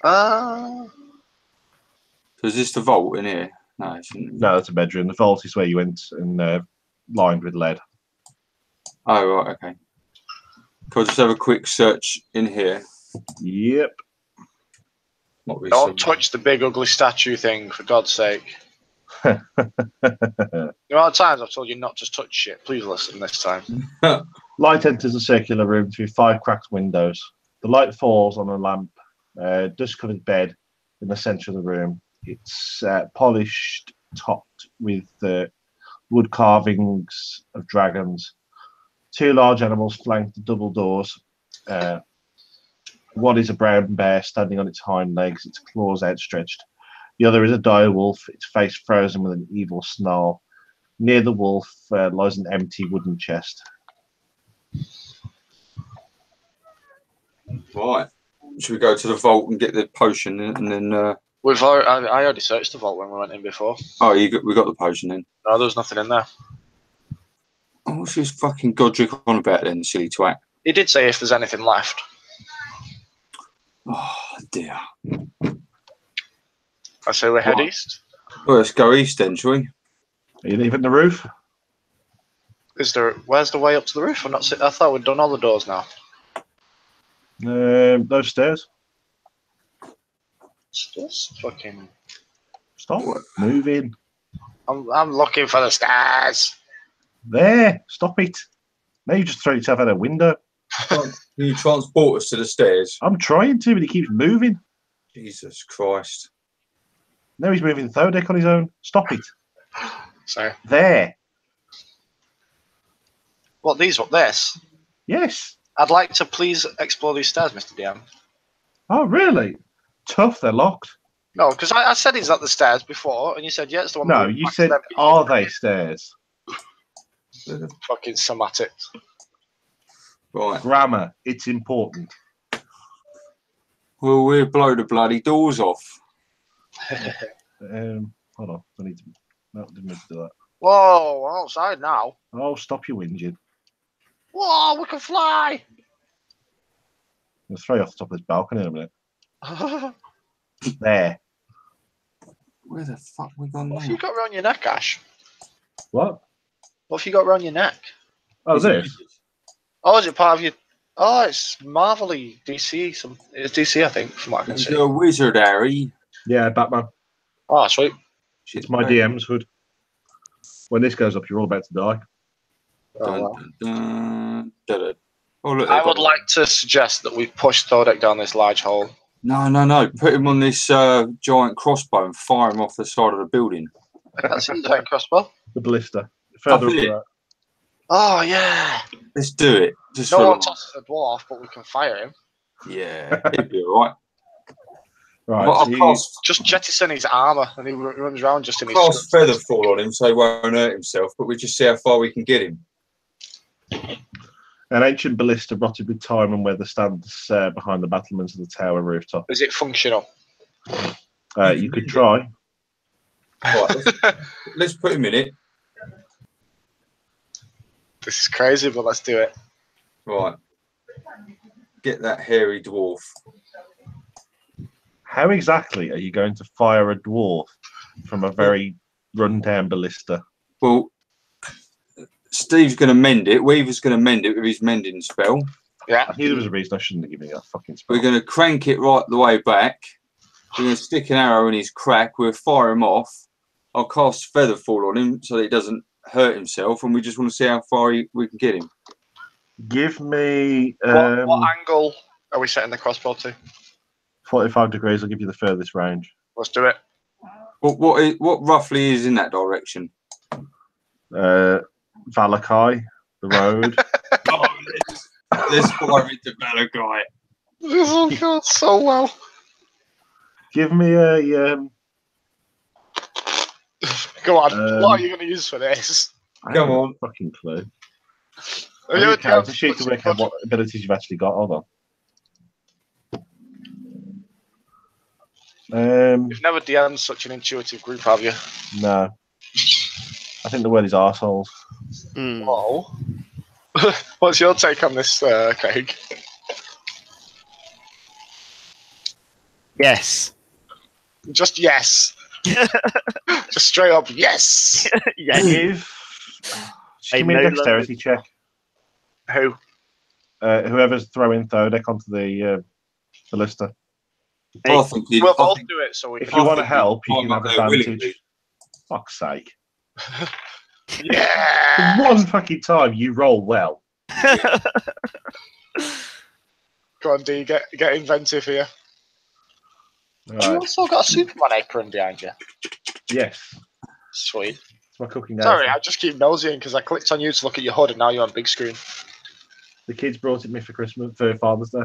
So is this the vault in here? No, it's in... No, that's a bedroom. The vault is where you went and lined with lead. Oh, right, okay. Can I just have a quick search in here? Yep. Don't touch the big ugly statue thing, for God's sake. The amount of times I've told you not to touch shit, please listen this time. Light enters a circular room through 5 cracked windows. The light falls on a lamp, dust-covered bed in the centre of the room. It's polished, topped with wood carvings of dragons. 2 large animals flank the double doors. One is a brown bear standing on its hind legs, its claws outstretched. The other is a dire wolf, its face frozen with an evil snarl. Near the wolf lies an empty wooden chest. Right. Should we go to the vault and get the potion and then... I already searched the vault when we went in before. Oh, we got the potion then? No, there was nothing in there. Oh, what's this fucking Godric on about then, silly twat? He did say if there's anything left. Oh, dear. I say we head east. Well, let's go east then, shall we? Are you leaving the roof? Where's the way up to the roof? I thought we'd done all the doors now. Those stairs. Just fucking... Stop moving. I'm looking for the stairs. There. Stop it. Now you just throw yourself out a window. Can you transport us to the stairs? I'm trying to, but he keeps moving. Jesus Christ. Now he's moving the third deck on his own. Stop it. Sorry. There. What, these? What, this? Yes. I'd like to please explore these stairs, Mr. DM. Oh, really? Tough, they're locked. No, because I said he's at the stairs before, and you said, yeah, it's the one... No, you said, are they stairs? Fucking semantics. Right. Grammar, it's important. Well, we'll blow the bloody doors off. Hold on, I need to... No, didn't mean to do that. Whoa, we're outside now. Oh, stop your whinging. Whoa, we can fly! I'll throw you off the top of this balcony in a minute. There. Where the fuck we gone now? What have you got around your neck, Ash? What? What have you got around your neck? Oh, this? Oh, is it part of your... Oh, it's Marvel-y, DC. It's DC, I think, from what I can see. You're a wizard, Harry. Yeah, Batman. Oh, sweet. It's my DM's hood. When this goes up, you're all about to die. Oh, Oh, look, I would like to suggest that we push Thordek down this large hole. No. Put him on this giant crossbow and fire him off the side of the building. I can't see the giant crossbow. The ballista. Further up the right. Oh, yeah. Let's do it. Just No for one tosses a dwarf, but we can fire him. Yeah, he'd be alright. Right. Just jettison his armour, and he runs around just in his... Cast feather fall on him so he won't hurt himself, but we just see how far we can get him. An ancient ballista rotted with time and weather stands behind the battlements of the tower rooftop. Is it functional? You could try. Right, let's put him in it. This is crazy, but let's do it. Right. Get that hairy dwarf. How exactly are you going to fire a dwarf from a very run-down ballista? Well, Steve's going to mend it. Weaver's going to mend it with his mending spell. Yeah. I knew there was a reason I shouldn't have given you that fucking spell. We're going to crank it right the way back, We're going to stick an arrow in his crack. We'll fire him off. I'll cast Featherfall on him so that he doesn't hurt himself, and we just want to see how far we can get him. Give me What angle are we setting the crossbow to? 45 degrees. I'll give you the furthest range. Let's do it. What roughly is in that direction? Valakai, the road. Let's fire into Valakai. This will go so well. Give me a Go on. What are you going to use for this? Come on. Fucking clue. Are you okay? It's a sheet to work out what abilities you've actually got. Hold on. You've never DM'd such an intuitive group, have you? No. I think the word is arseholes. Whoa. What's your take on this, Craig? Yes. Just yes. Just straight up yes. Yeah. Give me a dexterity check. Who? Whoever's throwing Thodek onto the ballista. I think we'll both do it. So if you want to help, you can have advantage. Fuck's sake. Yeah. One fucking time you roll well. Go on, D. Get inventive here. Right. You also got a Superman apron behind you. Yes. Sweet. It's my cooking. Sorry, I just keep nosying because I clicked on you to look at your hood, and now you're on big screen. The kids brought it me for Christmas, for Father's Day.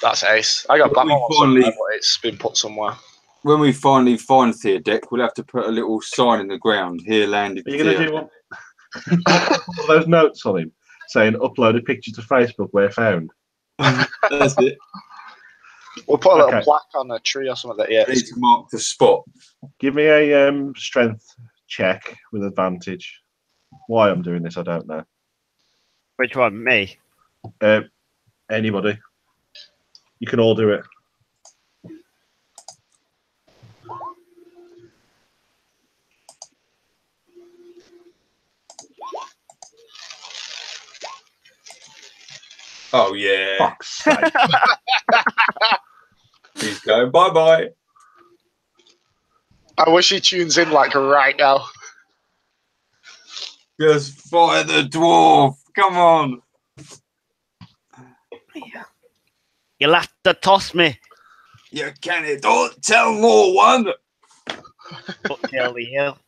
That's ace. I got Batman one somewhere, but it's been put somewhere. When we finally find Theodek, we'll have to put a little sign in the ground. Here landed. Are you going to do one? All those notes on him saying upload a picture to Facebook where found. That's it. We'll put a little plaque on a tree or something that, yeah. Need to mark the spot. Give me a strength check with advantage. Why I'm doing this, I don't know. Which one? Me? Anybody. You can all do it. Oh, yeah. Fuck's sake. He's going bye-bye. I wish he tunes in like right now. Just fire the dwarf. Come on. You'll have to toss me. You can. Don't tell no one. But tell the hill.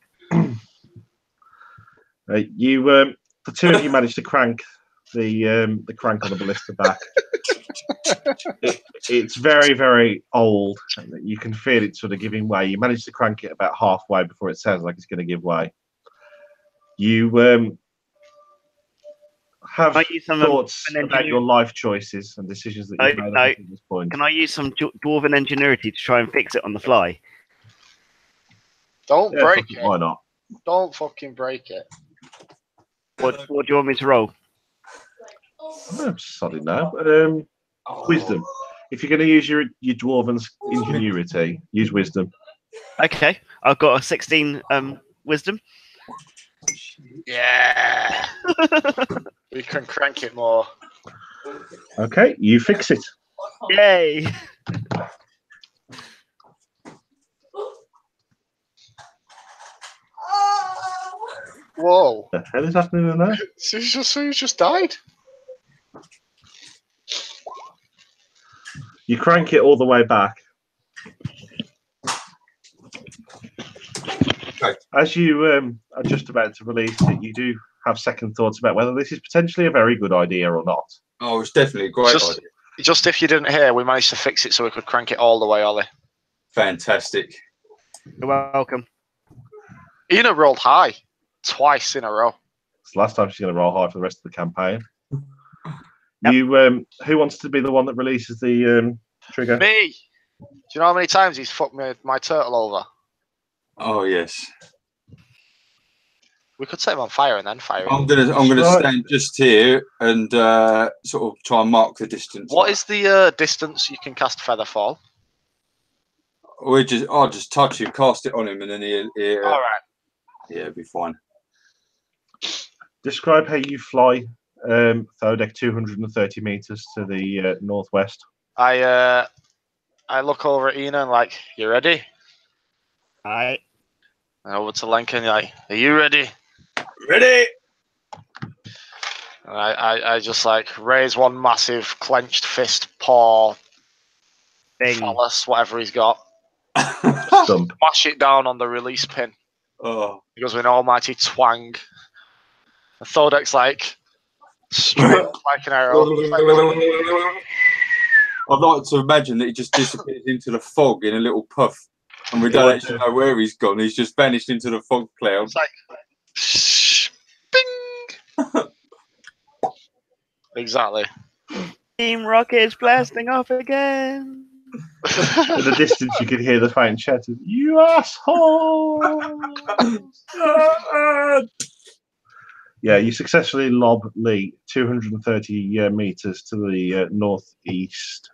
The two of you managed to crank the crank on the ballista back. It's very, very old. You can feel it sort of giving way. You managed to crank it about halfway before it sounds like it's going to give way. You have thoughts about your life choices and decisions that you've made up at this point. Can I use some dwarven ingenuity to try and fix it on the fly? Don't break it. Why not? Don't fucking break it. What do you want me to roll? I'm sorry now. Wisdom. If you're going to use your dwarven ingenuity, use wisdom. Okay, I've got a 16 wisdom. Yeah. We can crank it more. Okay, you fix it. Yay! Whoa. What the hell is happening in there? He's just died. You crank it all the way back. Okay. As you are just about to release it, you do have second thoughts about whether this is potentially a very good idea or not. Oh, it's definitely a great idea. Just if you didn't hear, we managed to fix it so we could crank it all the way, Ollie. Fantastic. You're welcome. Ina rolled high twice in a row. It's the last time she's going to roll high for the rest of the campaign. Yep. You, who wants to be the one that releases the trigger? Me. Do you know how many times he's fucked my turtle over? Oh yes. We could set him on fire and then fire him. I'm gonna stand just here and sort of try and mark the distance. What is the distance you can cast Featherfall? I'll just touch you, cast it on him, and then he'll all right. Yeah, it'll be fine. Describe how you fly Thodek 230 meters to the northwest. I I look over at Ina and like, you ready? Aye. And over to Lincoln, like, are you ready? Ready? And I just like raise one massive clenched fist, paw, Thing. phallus, whatever he's got. Stump. Smash it down on the release pin. Oh. He goes with an almighty twang. And Thodek's like, straight up like an arrow. I'd like to imagine that he just disappears into the fog in a little puff, and we don't actually know where he's gone. He's just vanished into the fog cloud. It's like, bing! Exactly. Team Rocket's blasting off again. In the distance, you could hear the faint chatter. You asshole! Yeah, you successfully lob Lee 230 meters to the northeast.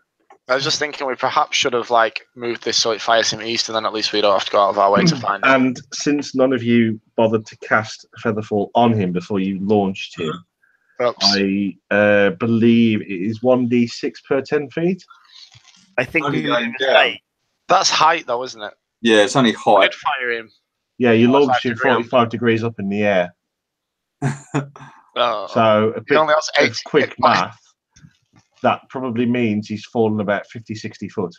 I was just thinking we perhaps should have like moved this so it fires him east, and then at least we don't have to go out of our way to find him. And since none of you bothered to cast Featherfall on him before you launched him, I believe it is 1d6 per 10 feet. I think Only we going made a down. mistake. That's height, though, isn't it? Yeah, it's only We height. did fire him. Yeah, you 45 launched him degree 45 degrees up in the air. Oh. So a He bit only has of 80 quick hit points. math, that probably means he's fallen about 50, 60 foot.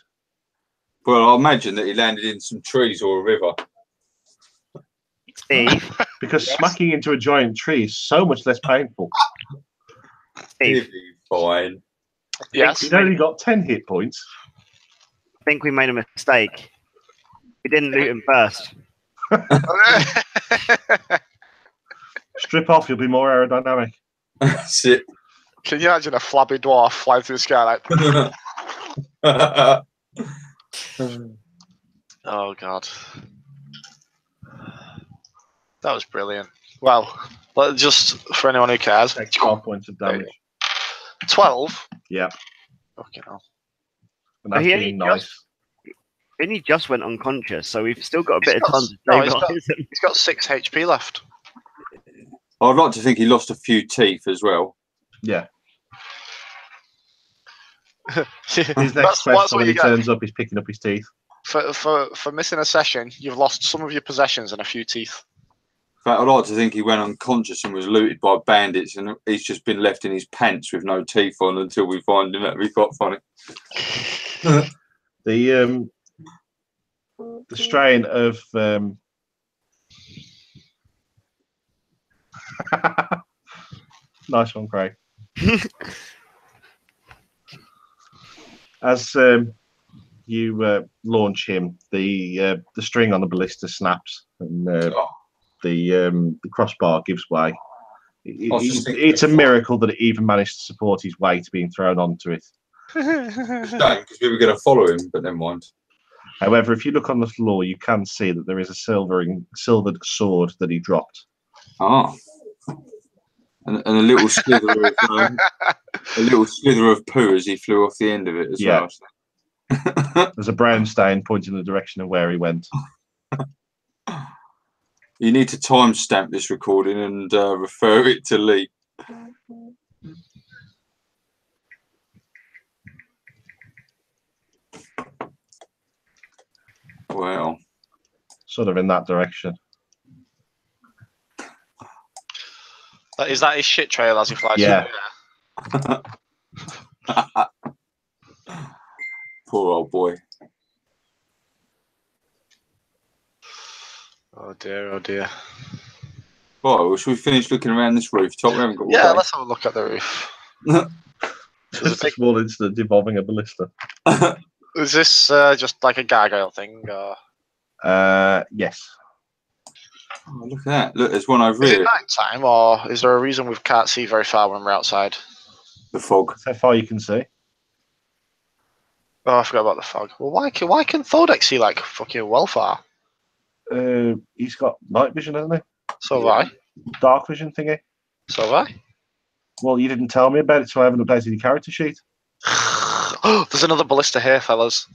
Well, I imagine that he landed in some trees or a river. Steve, Because smacking into a giant tree is so much less painful. He'll Steve, be fine. Yes. He's only got 10 hit points. I think we made a mistake. We didn't loot him first. Strip off, you'll be more aerodynamic. That's it. Can you imagine a flabby dwarf flying through the sky like, oh, God. That was brilliant. Well, just for anyone who cares, Take 12 points of damage. 12? Yeah. Fucking hell. And that's He only being nice. He just went unconscious, so we've still got a bit of time to No, he's stabilise him. He's got 6 HP left. I'd like to think he lost a few teeth as well. Yeah. His His next quest, when he turns up, he's picking up his teeth. For missing a session, you've lost some of your possessions and a few teeth. In fact, I'd like to think he went unconscious and was looted by bandits, and he's just been left in his pants with no teeth on until we find him. That'd be quite funny. The strain of nice one, Craig. As you launch him, the string on the ballista snaps, and the crossbar gives way. It's a miracle that it even managed to support his weight being thrown onto it. Because we were going to follow him, but never mind. However, if you look on the floor, you can see that there is a silvered sword that he dropped. Ah, and a little slither of poo as he flew off the end of it as well. There's a brown stain pointing in the direction of where he went. You need to timestamp this recording and refer it to Lee. Well, Sort of in that direction. Is that his shit trail as he flies? Yeah. Through the air? Poor old boy. Oh dear, oh dear. Right, well, should we finish looking around this rooftop? We haven't got all Yeah, day. let's have a look at the roof. Just a small incident involving a ballista. Is this just like a gargoyle thing? Or... Yes. Oh, look at that. Look, there's one over Is it here. night time, or is there a reason we can't see very far when we're outside? The fog. That's how far you can see. Oh, I forgot about the fog. Well, why can Thodek see like fucking well far? He's got night vision, hasn't he? So have I. Dark vision thingy. So have I. Well, you didn't tell me about it, so I haven't updated your character sheet. There's another ballista here, fellas.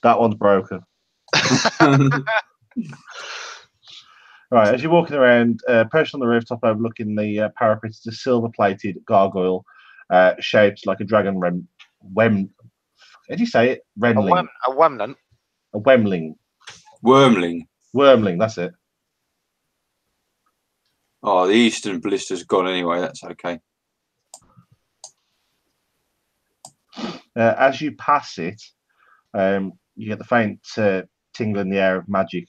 That one's broken. Right, as you're walking around, perched on the rooftop overlooking the parapet is a silver-plated gargoyle shaped like a dragon How do you say it? Renling. A Wemnant. A Wemling. Wormling. Wormling, that's it. Oh, the eastern blister's gone anyway. That's okay. As you pass it, you get the faint tingle in the air of magic.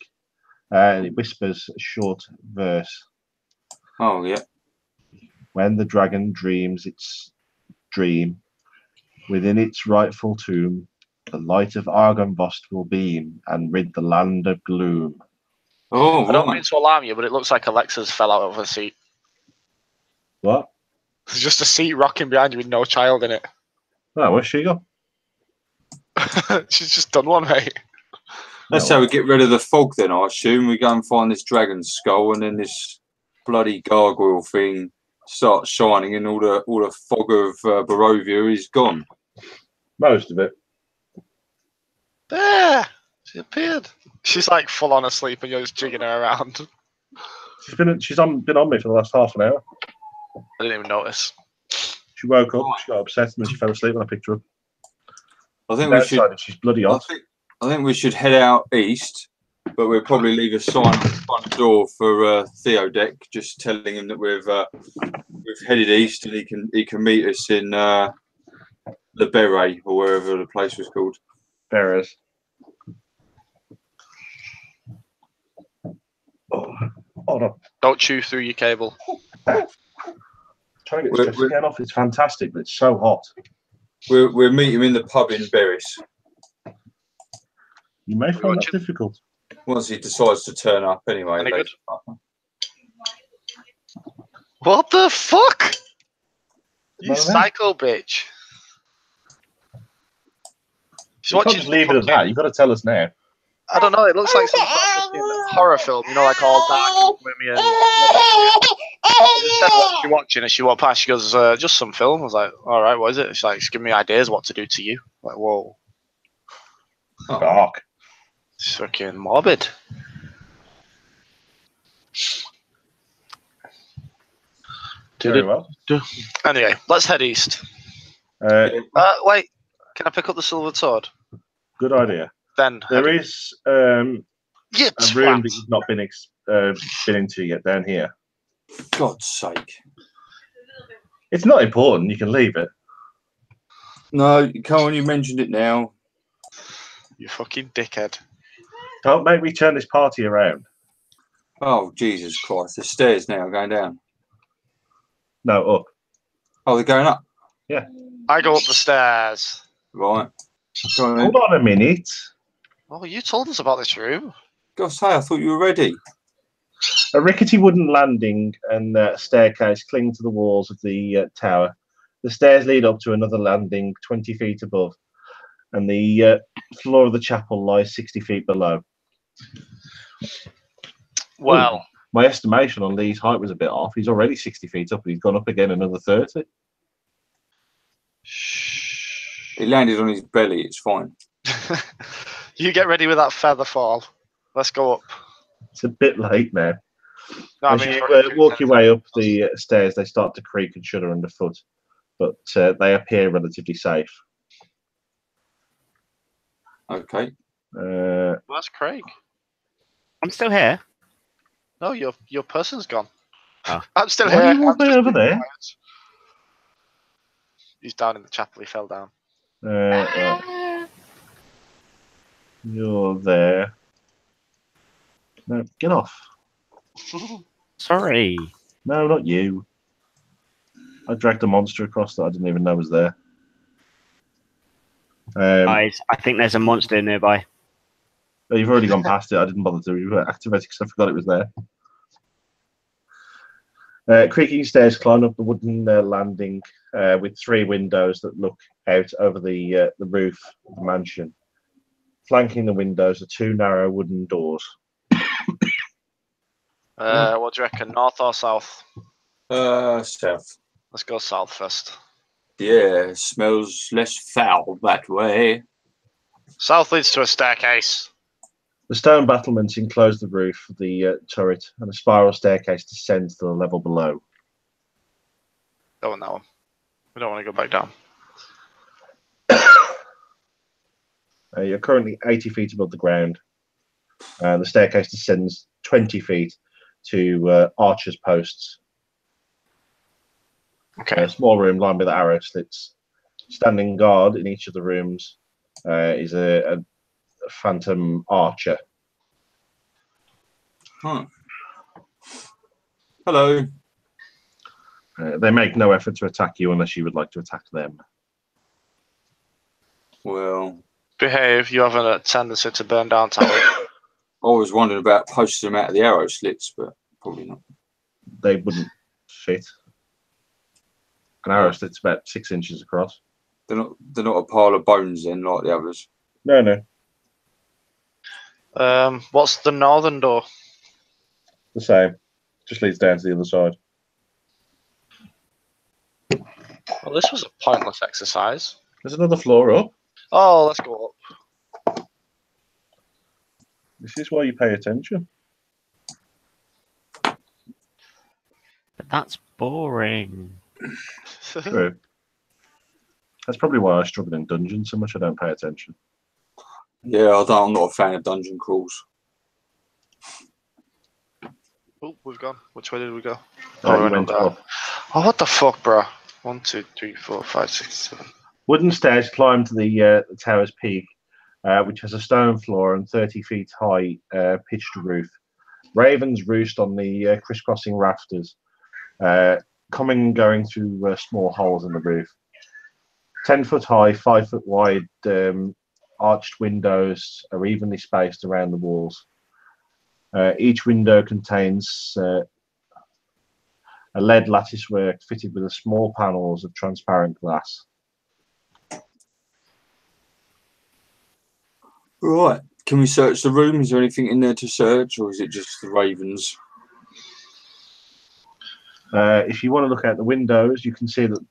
And it whispers a short verse. Oh, yeah. When the dragon dreams its dream, within its rightful tomb, the light of Argynvost will beam and rid the land of gloom. Oh, I don't right. mean to alarm you, but it looks like Alexa's fell out of her seat. What? There's just a seat rocking behind you with no child in it. Oh, where's she gone? She's just done one, mate. That's how we get rid of the fog then, I assume. We go and find this dragon's skull and then this bloody gargoyle thing starts shining and all the fog of Barovia is gone. Most of it. There! She appeared. She's like full on asleep and you're just jigging her around. Been on me for the last half an hour. I didn't even notice. She woke up, she got upset, and then she fell asleep when I picked her up. I think we should. She's bloody hot. I think we should head out east, but we'll probably leave a sign on the front door for Theodek, just telling him that we've headed east and he can meet us in the Beret or wherever the place was called. Bearers. Oh, hold on. Don't chew through your cable. Trying to get this skin off. It's fantastic, but it's so hot. We'll meet him in the pub in Berris. You may find that difficult. Once he decides to turn up, anyway. Any good? What the fuck? You psycho bitch. You can't just leave it as that. You've got to tell us now. I don't know. It looks like some sort of horror film, you know, like all dark and gloomy. Instead of what you're watching, and she walked past, she goes, "Just some film." I was like, "All right, what is it?" She's like, "She's giving me ideas what to do to you." I'm like, whoa, dark. It's fucking morbid. Very well. Anyway, let's head east. Wait, can I pick up the silver sword? Good idea. Then there is a room twat. that you've not been into yet down here. God's sake! It's not important. You can leave it. No, come on. You mentioned it now. You fucking dickhead! Don't make me turn this party around. Oh Jesus Christ! The stairs now going down. No, up. Oh, they're going up. Yeah. I go up the stairs. Right. Hold on a minute. Oh, you told us about this room. God say, I thought you were ready. A rickety wooden landing and staircase cling to the walls of the tower. The stairs lead up to another landing 20 feet above, and the floor of the chapel lies 60 feet below. Well, my estimation on Lee's height was a bit off. He's already 60 feet up, and he's gone up again another 30. He landed on his belly. It's fine. You get ready with that feather fall. Let's go up. It's a bit late now. No, As you walk your way up the stairs, they start to creak and shudder underfoot, but they appear relatively safe. Okay. That's Craig. I'm still here. No, your person's gone. Oh. I'm still Why here. are you all the way over there? He's down in the chapel. He fell down. You're there. No, get off. Sorry. No, not you. I dragged a monster across that I didn't even know was there. Guys, I think there's a monster nearby. You've already gone past it. I didn't bother to activate it because I forgot it was there. Creaking stairs climb up the wooden landing with 3 windows that look out over the roof of the mansion. Flanking the windows are 2 narrow wooden doors. What do you reckon, north or south? South. Let's go south first. Yeah, smells less foul that way. South leads to a staircase. The stone battlements enclose the roof of the turret, and a spiral staircase descends to the level below. Go on that one. We don't want to go back down. You're currently 80 feet above the ground. The staircase descends 20 feet to archers' posts. Okay. A small room lined with arrow slits. Standing guard in each of the rooms is a phantom archer. Huh. Hello. They make no effort to attack you unless you would like to attack them. Well, Behave. You have a tendency to burn down towers. I was wondering about posting them out of the arrow slits, but probably not. They wouldn't fit. An arrow slit's about 6 inches across. They're not a pile of bones then, like the others. No. What's the northern door? The same. Just leads down to the other side. Well, this was a pointless exercise. There's another floor up. Oh, let's go up. This is why you pay attention. But that's boring. True. That's probably why I struggle in dungeons so much I don't pay attention. Yeah, I'm not a fan of dungeon crawls. Oh, we've gone. Which way did we go? Oh, we you went up. Oh, what the fuck, bro? 1, 2, 3, 4, 5, 6, 7. Wooden stairs climb to the tower's peak, which has a stone floor and 30 feet high pitched roof. Ravens roost on the crisscrossing rafters, coming and going through small holes in the roof. 10-foot high, 5-foot wide arched windows are evenly spaced around the walls. Each window contains a lead latticework fitted with small panels of transparent glass. Right. Can we search the room? Is there anything in there to search, or is it just the ravens? If you want to look out the windows, you can see that.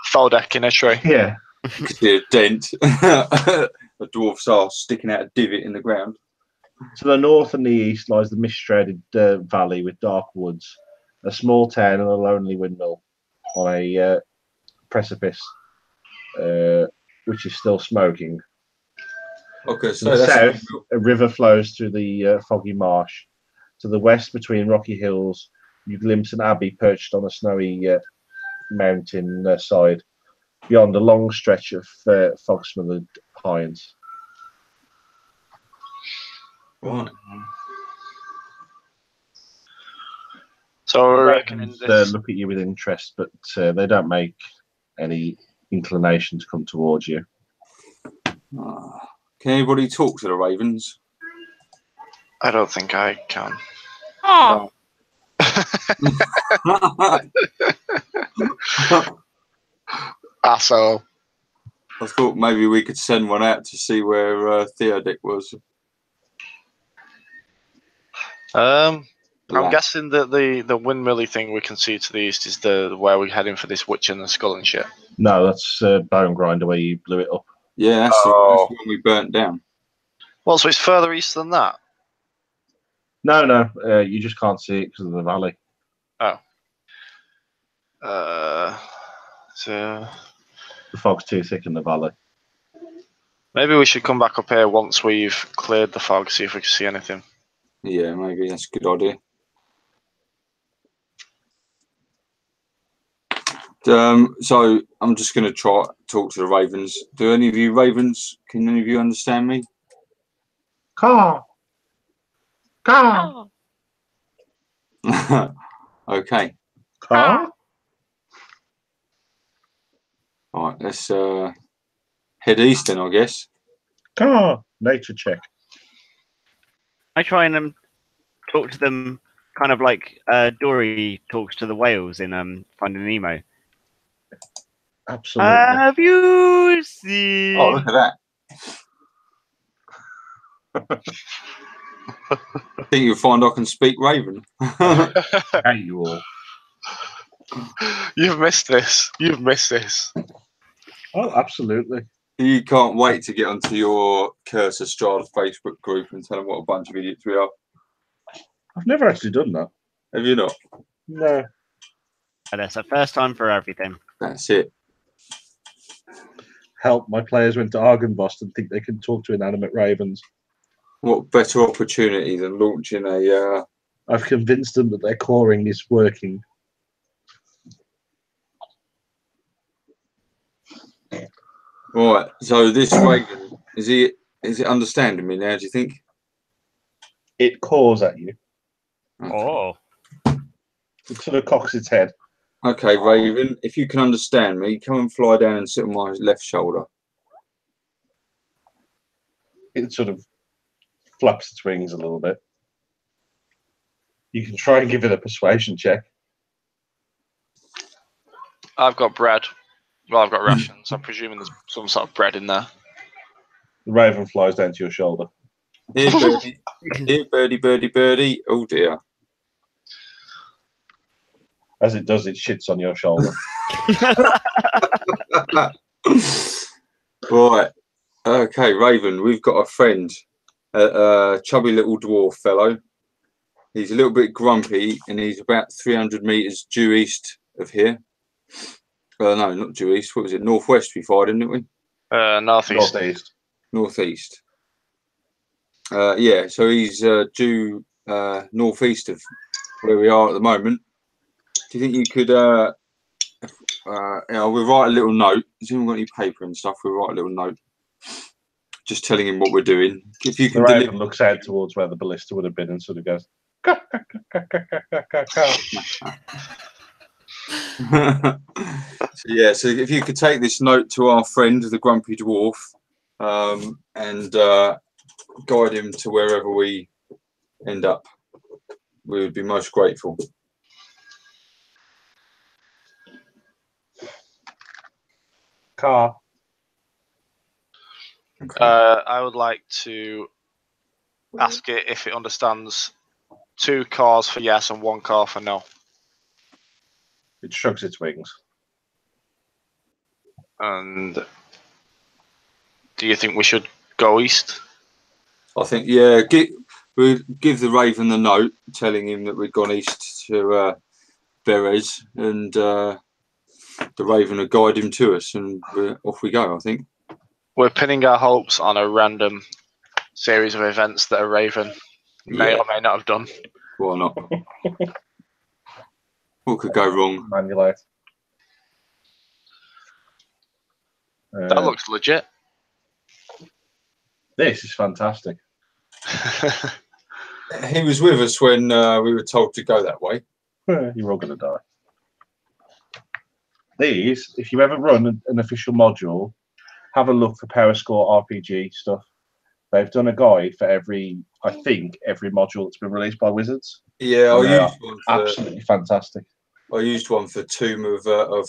Foul deck in a tree. Yeah. You could see a dent. A dwarf's arse sticking out a divot in the ground. To the north and the east lies the mist-shrouded valley with dark woods, a small town and a lonely windmill on a precipice, which is still smoking. Okay, To the south, a river flows through the foggy marsh. To the west, between rocky hills, you glimpse an abbey perched on a snowy mountain side, beyond a long stretch of fog-smothered pines. Right. So we're Ravens look at you with interest, but they don't make any inclination to come towards you. Can anybody talk to the ravens? I don't think I can. Oh, Asshole. I thought maybe we could send one out to see where Theodic was. I'm Black. guessing that the windmilly thing we can see to the east is the where we're heading for this witch and the skull and shit. No, that's Bone Grinder where you blew it up. Yeah, that's the one we burnt down. Well, so it's further east than that. No, you just can't see it because of the valley. Oh. So The fog's too thick in the valley. maybe we should come back up here once we've cleared the fog, see if we can see anything. Yeah, maybe that's a good idea. So I'm just going to try talk to the ravens. Do any of you ravens? Can any of you understand me? Caw! Caw! Okay. Caw? All right. Let's head east then, I guess. Caw! Nature check. I try and talk to them kind of like Dory talks to the whales in Finding Nemo. Absolutely. Have you seen? Oh, look at that. I think you'll find I can speak Raven. Hey, you all. You've missed this. You've missed this. Oh, absolutely. You can't wait to get onto your Curst of Strahd Facebook group and tell them what a bunch of idiots we are. I've never actually done that. Have you not? help my players went to ArgooooOOSE and think they can talk to inanimate ravens. What better opportunity than launching a... I've convinced them that their coring is working. Right, so this raven, is it understanding me now, do you think? It caws at you. Oh. It sort of cocks its head. Okay, Raven, if you can understand me, come and fly down and sit on my left shoulder. It sort of flaps its wings a little bit. You can try and give it a persuasion check. I've got bread. Well, I've got rations. I'm presuming there's some sort of bread in there. The raven flies down to your shoulder. Here, birdie. Here, birdie, birdie, birdie. Oh, dear. As it does, it shits on your shoulder. Right. Okay, Raven, we've got a friend, a chubby little dwarf fellow. He's a little bit grumpy, and he's about 300 meters due east of here. No, not due east. What was it? Northwest we fired him, didn't we? Northeast. Northeast. Northeast. Yeah, so he's due northeast of where we are at the moment. Do you think you could, we'll write a little note. Has anyone got any paper and stuff? We'll write a little note. Just telling him what we're doing. If you The can raven looks out towards where the ballista would have been and sort of goes, "Caw, caw, caw, caw, caw, caw, caw." So, yeah, so if you could take this note to our friend, the grumpy dwarf, and guide him to wherever we end up, we would be most grateful. Car. Okay. I would like to ask it if it understands 2 cars for yes and 1 car for no. It shrugs its wings. And do you think we should go east? I think, yeah, we'll give the Raven the note telling him that we've gone east to Berez, and the Raven will guide him to us, and off we go, I think. We're pinning our hopes on a random series of events that a Raven may or may not have done. Why not? What could go wrong? Manulite. That looks legit. This is fantastic. He was with us when we were told to go that way. You're all going to die. These, if you ever run an official module, have a look for Power Score RPG stuff. They've done a guide for I think, every module that's been released by Wizards. Yeah, I used one absolutely fantastic. I used one for Tomb of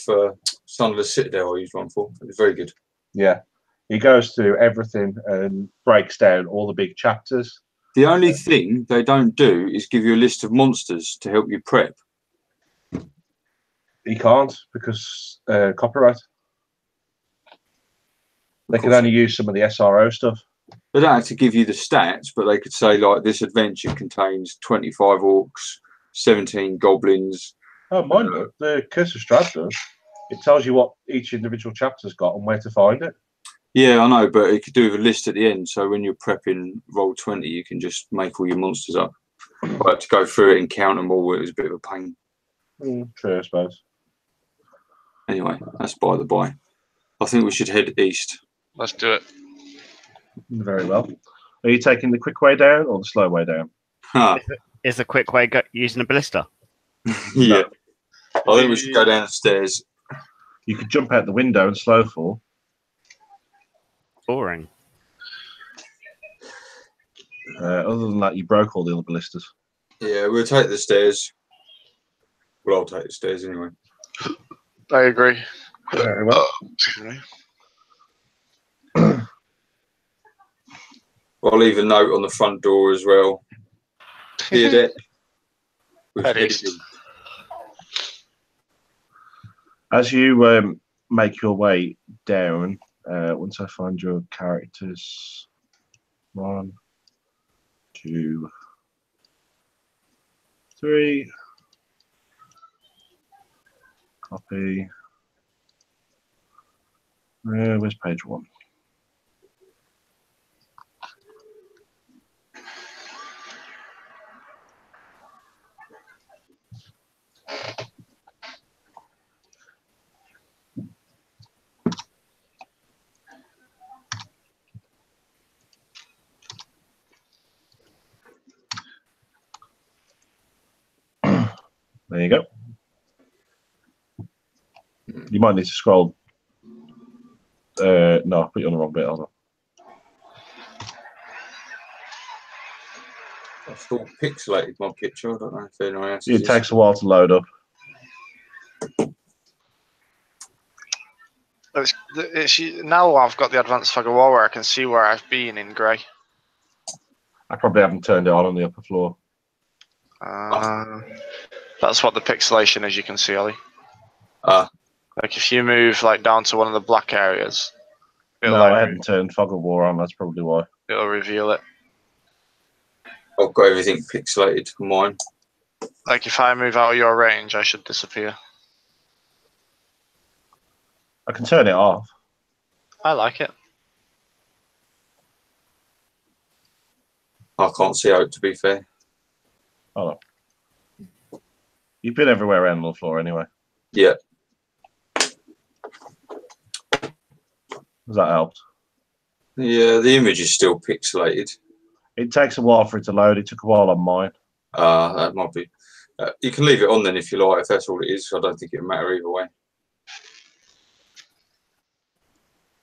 Sunless Citadel. I used one for. It was very good. Yeah, he goes through everything and breaks down all the big chapters. The only thing they don't do is give you a list of monsters to help you prep. He can't because copyright. They can only use some of the SRO stuff. They don't have to give you the stats, but they could say, like, this adventure contains 25 orcs, 17 goblins. Oh, mine does. The Curst of Strahd does. It tells you what each individual chapter's got and where to find it. Yeah, I know, but it could do with a list at the end. So when you're prepping Roll20, you can just make all your monsters up. But to go through it and count them all, it was a bit of a pain. True, I suppose. Anyway, that's by the by. I think we should head east. Let's do it. Very well. Are you taking the quick way down or the slow way down? Huh. Is a quick way using a ballista? Yeah. I think we should go downstairs. You could jump out the window and slow fall. Boring. Other than that, you broke all the other ballistas. Yeah, we'll take the stairs. Well, I'll take the stairs anyway. I agree. Very well. Excuse me. I'll leave a note on the front door as well. Hear that? We've Head headed east. in. As you make your way down, once I find your characters, 1, 2, 3, copy, Where's page 1? There you go. You might need to scroll. No, I put you on the wrong bit. Hold on. I've still pixelated my picture. I don't know if anyone else. It takes a while to load up. Now I've got the advanced fog of war where I can see where I've been in grey. I probably haven't turned it on the upper floor. That's what the pixelation is, you can see, Ollie. Ah. Like if you move like down to one of the black areas, No, I hadn't turned fog of war on. That's probably why. It'll reveal it. I've got everything pixelated for mine. Like if I move out of your range, I should disappear. I can turn it off. I like it. I can't see out, to be fair. Hold on. You've been everywhere around the floor anyway. Yeah. Has that helped? Yeah, the image is still pixelated. It takes a while for it to load. It took a while on mine. That might be. You can leave it on then if you like, if that's all it is. I don't think it'll matter either way.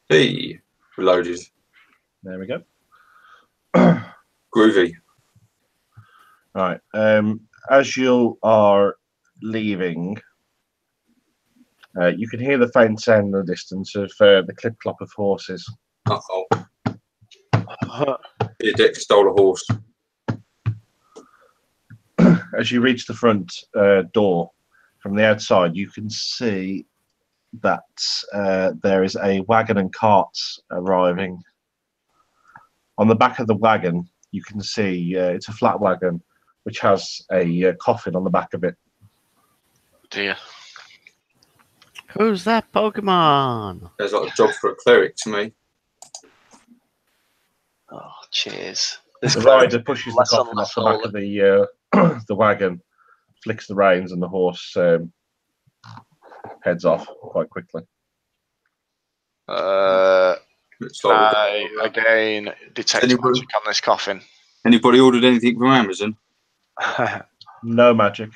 Hey, reloaded. There we go. Groovy. Right. As you are leaving, you can hear the faint sound in the distance of the clip-clop of horses. Uh-oh. Yeah, Dick stole a horse. As you reach the front door from the outside, you can see that there is a wagon and carts arriving. On the back of the wagon, you can see it's a flat wagon which has a coffin on the back of it. Dear. Who's that Pokemon? There's like a job for a cleric to me. Oh, cheers. The rider pushes the coffin off the back of the wagon, flicks the reins, and the horse heads off quite quickly. Looks like I again detect magic on this coffin. Anybody ordered anything from Amazon? No magic.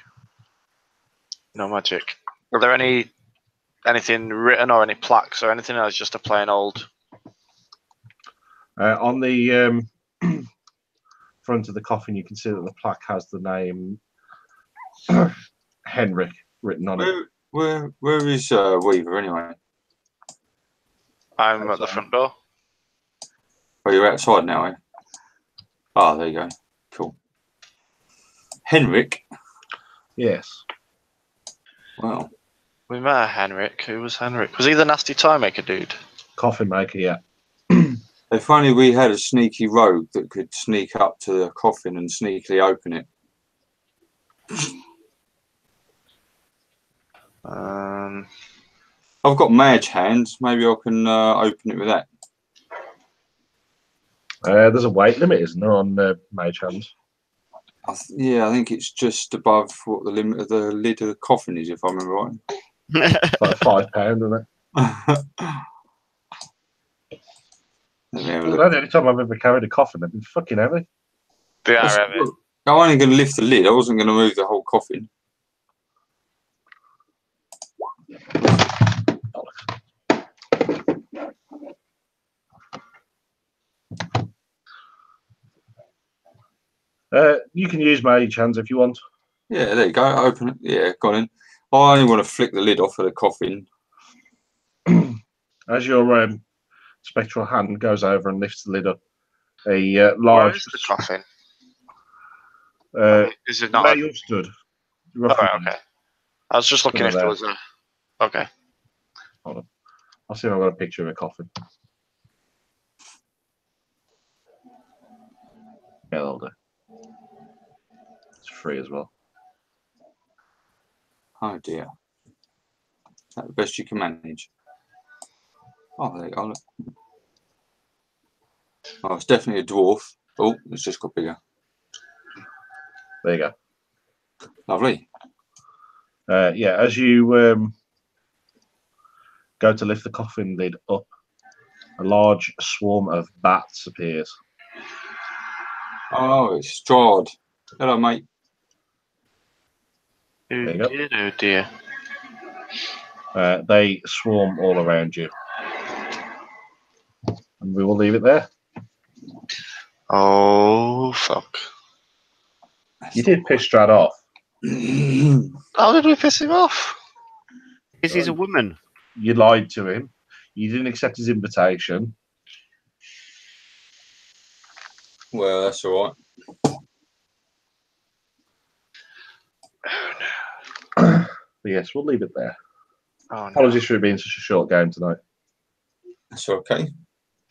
No magic. Are there anything written or any plaques or anything? Or is it just a plain old? On the front of the coffin, you can see that the plaque has the name Henrik written on it. Where is Weaver anyway? I'm at the front door. Oh, you're outside now, eh? Oh, there you go. Cool. Henrik? Yes. Wow. We met a Henrik. Who was Henrik? Was he the nasty tie maker dude? Coffin maker, yeah. If only we had a sneaky rogue that could sneak up to the coffin and sneakily open it. I've got mage hands. Maybe I can open it with that. There's a weight limit, isn't there, on mage hands? Yeah, I think it's just above what the limit of the lid of the coffin is, if I remember right. It's like £5, isn't it? The only time I've ever carried a coffin, they've been fucking heavy. They are heavy. I'm only going to lift the lid. I wasn't going to move the whole coffin. You can use mage hands if you want. Yeah, there you go. Open it. Yeah, got in. I only want to flick the lid off of the coffin. As your spectral hand goes over and lifts the lid up, a large. Where is the coffin? Is it not? Where you stood. Oh, okay. I was just looking if there was a. Okay. Hold on. I'll see if I've got a picture of a coffin. Yeah, that'll do. It's free as well. Oh dear. Is that the best you can manage? Oh, there you go. Oh, it's definitely a dwarf. Oh, it's just got bigger. There you go. Lovely. Yeah, as you go to lift the coffin lid up, a large swarm of bats appears. Oh, it's Strahd. Hello, mate. Oh There you go. dear, oh dear. They swarm all around you. And we will leave it there. Oh fuck. You did piss Strahd off. How did we piss him off? Because he's a woman. You lied to him. You didn't accept his invitation. Well, that's all right. But yes, we'll leave it there. Oh no. Apologies for it being such a short game tonight. That's okay.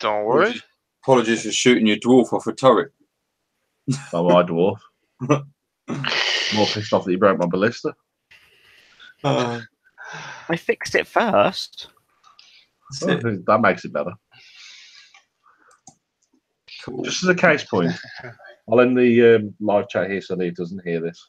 Don't worry. Apologies for shooting your dwarf off a turret. Oh, my dwarf. More pissed off that you broke my ballista. That's I fixed it first. Oh, it. that makes it better. Cool. Just as a case point, I'll end the live chat here so that he doesn't hear this.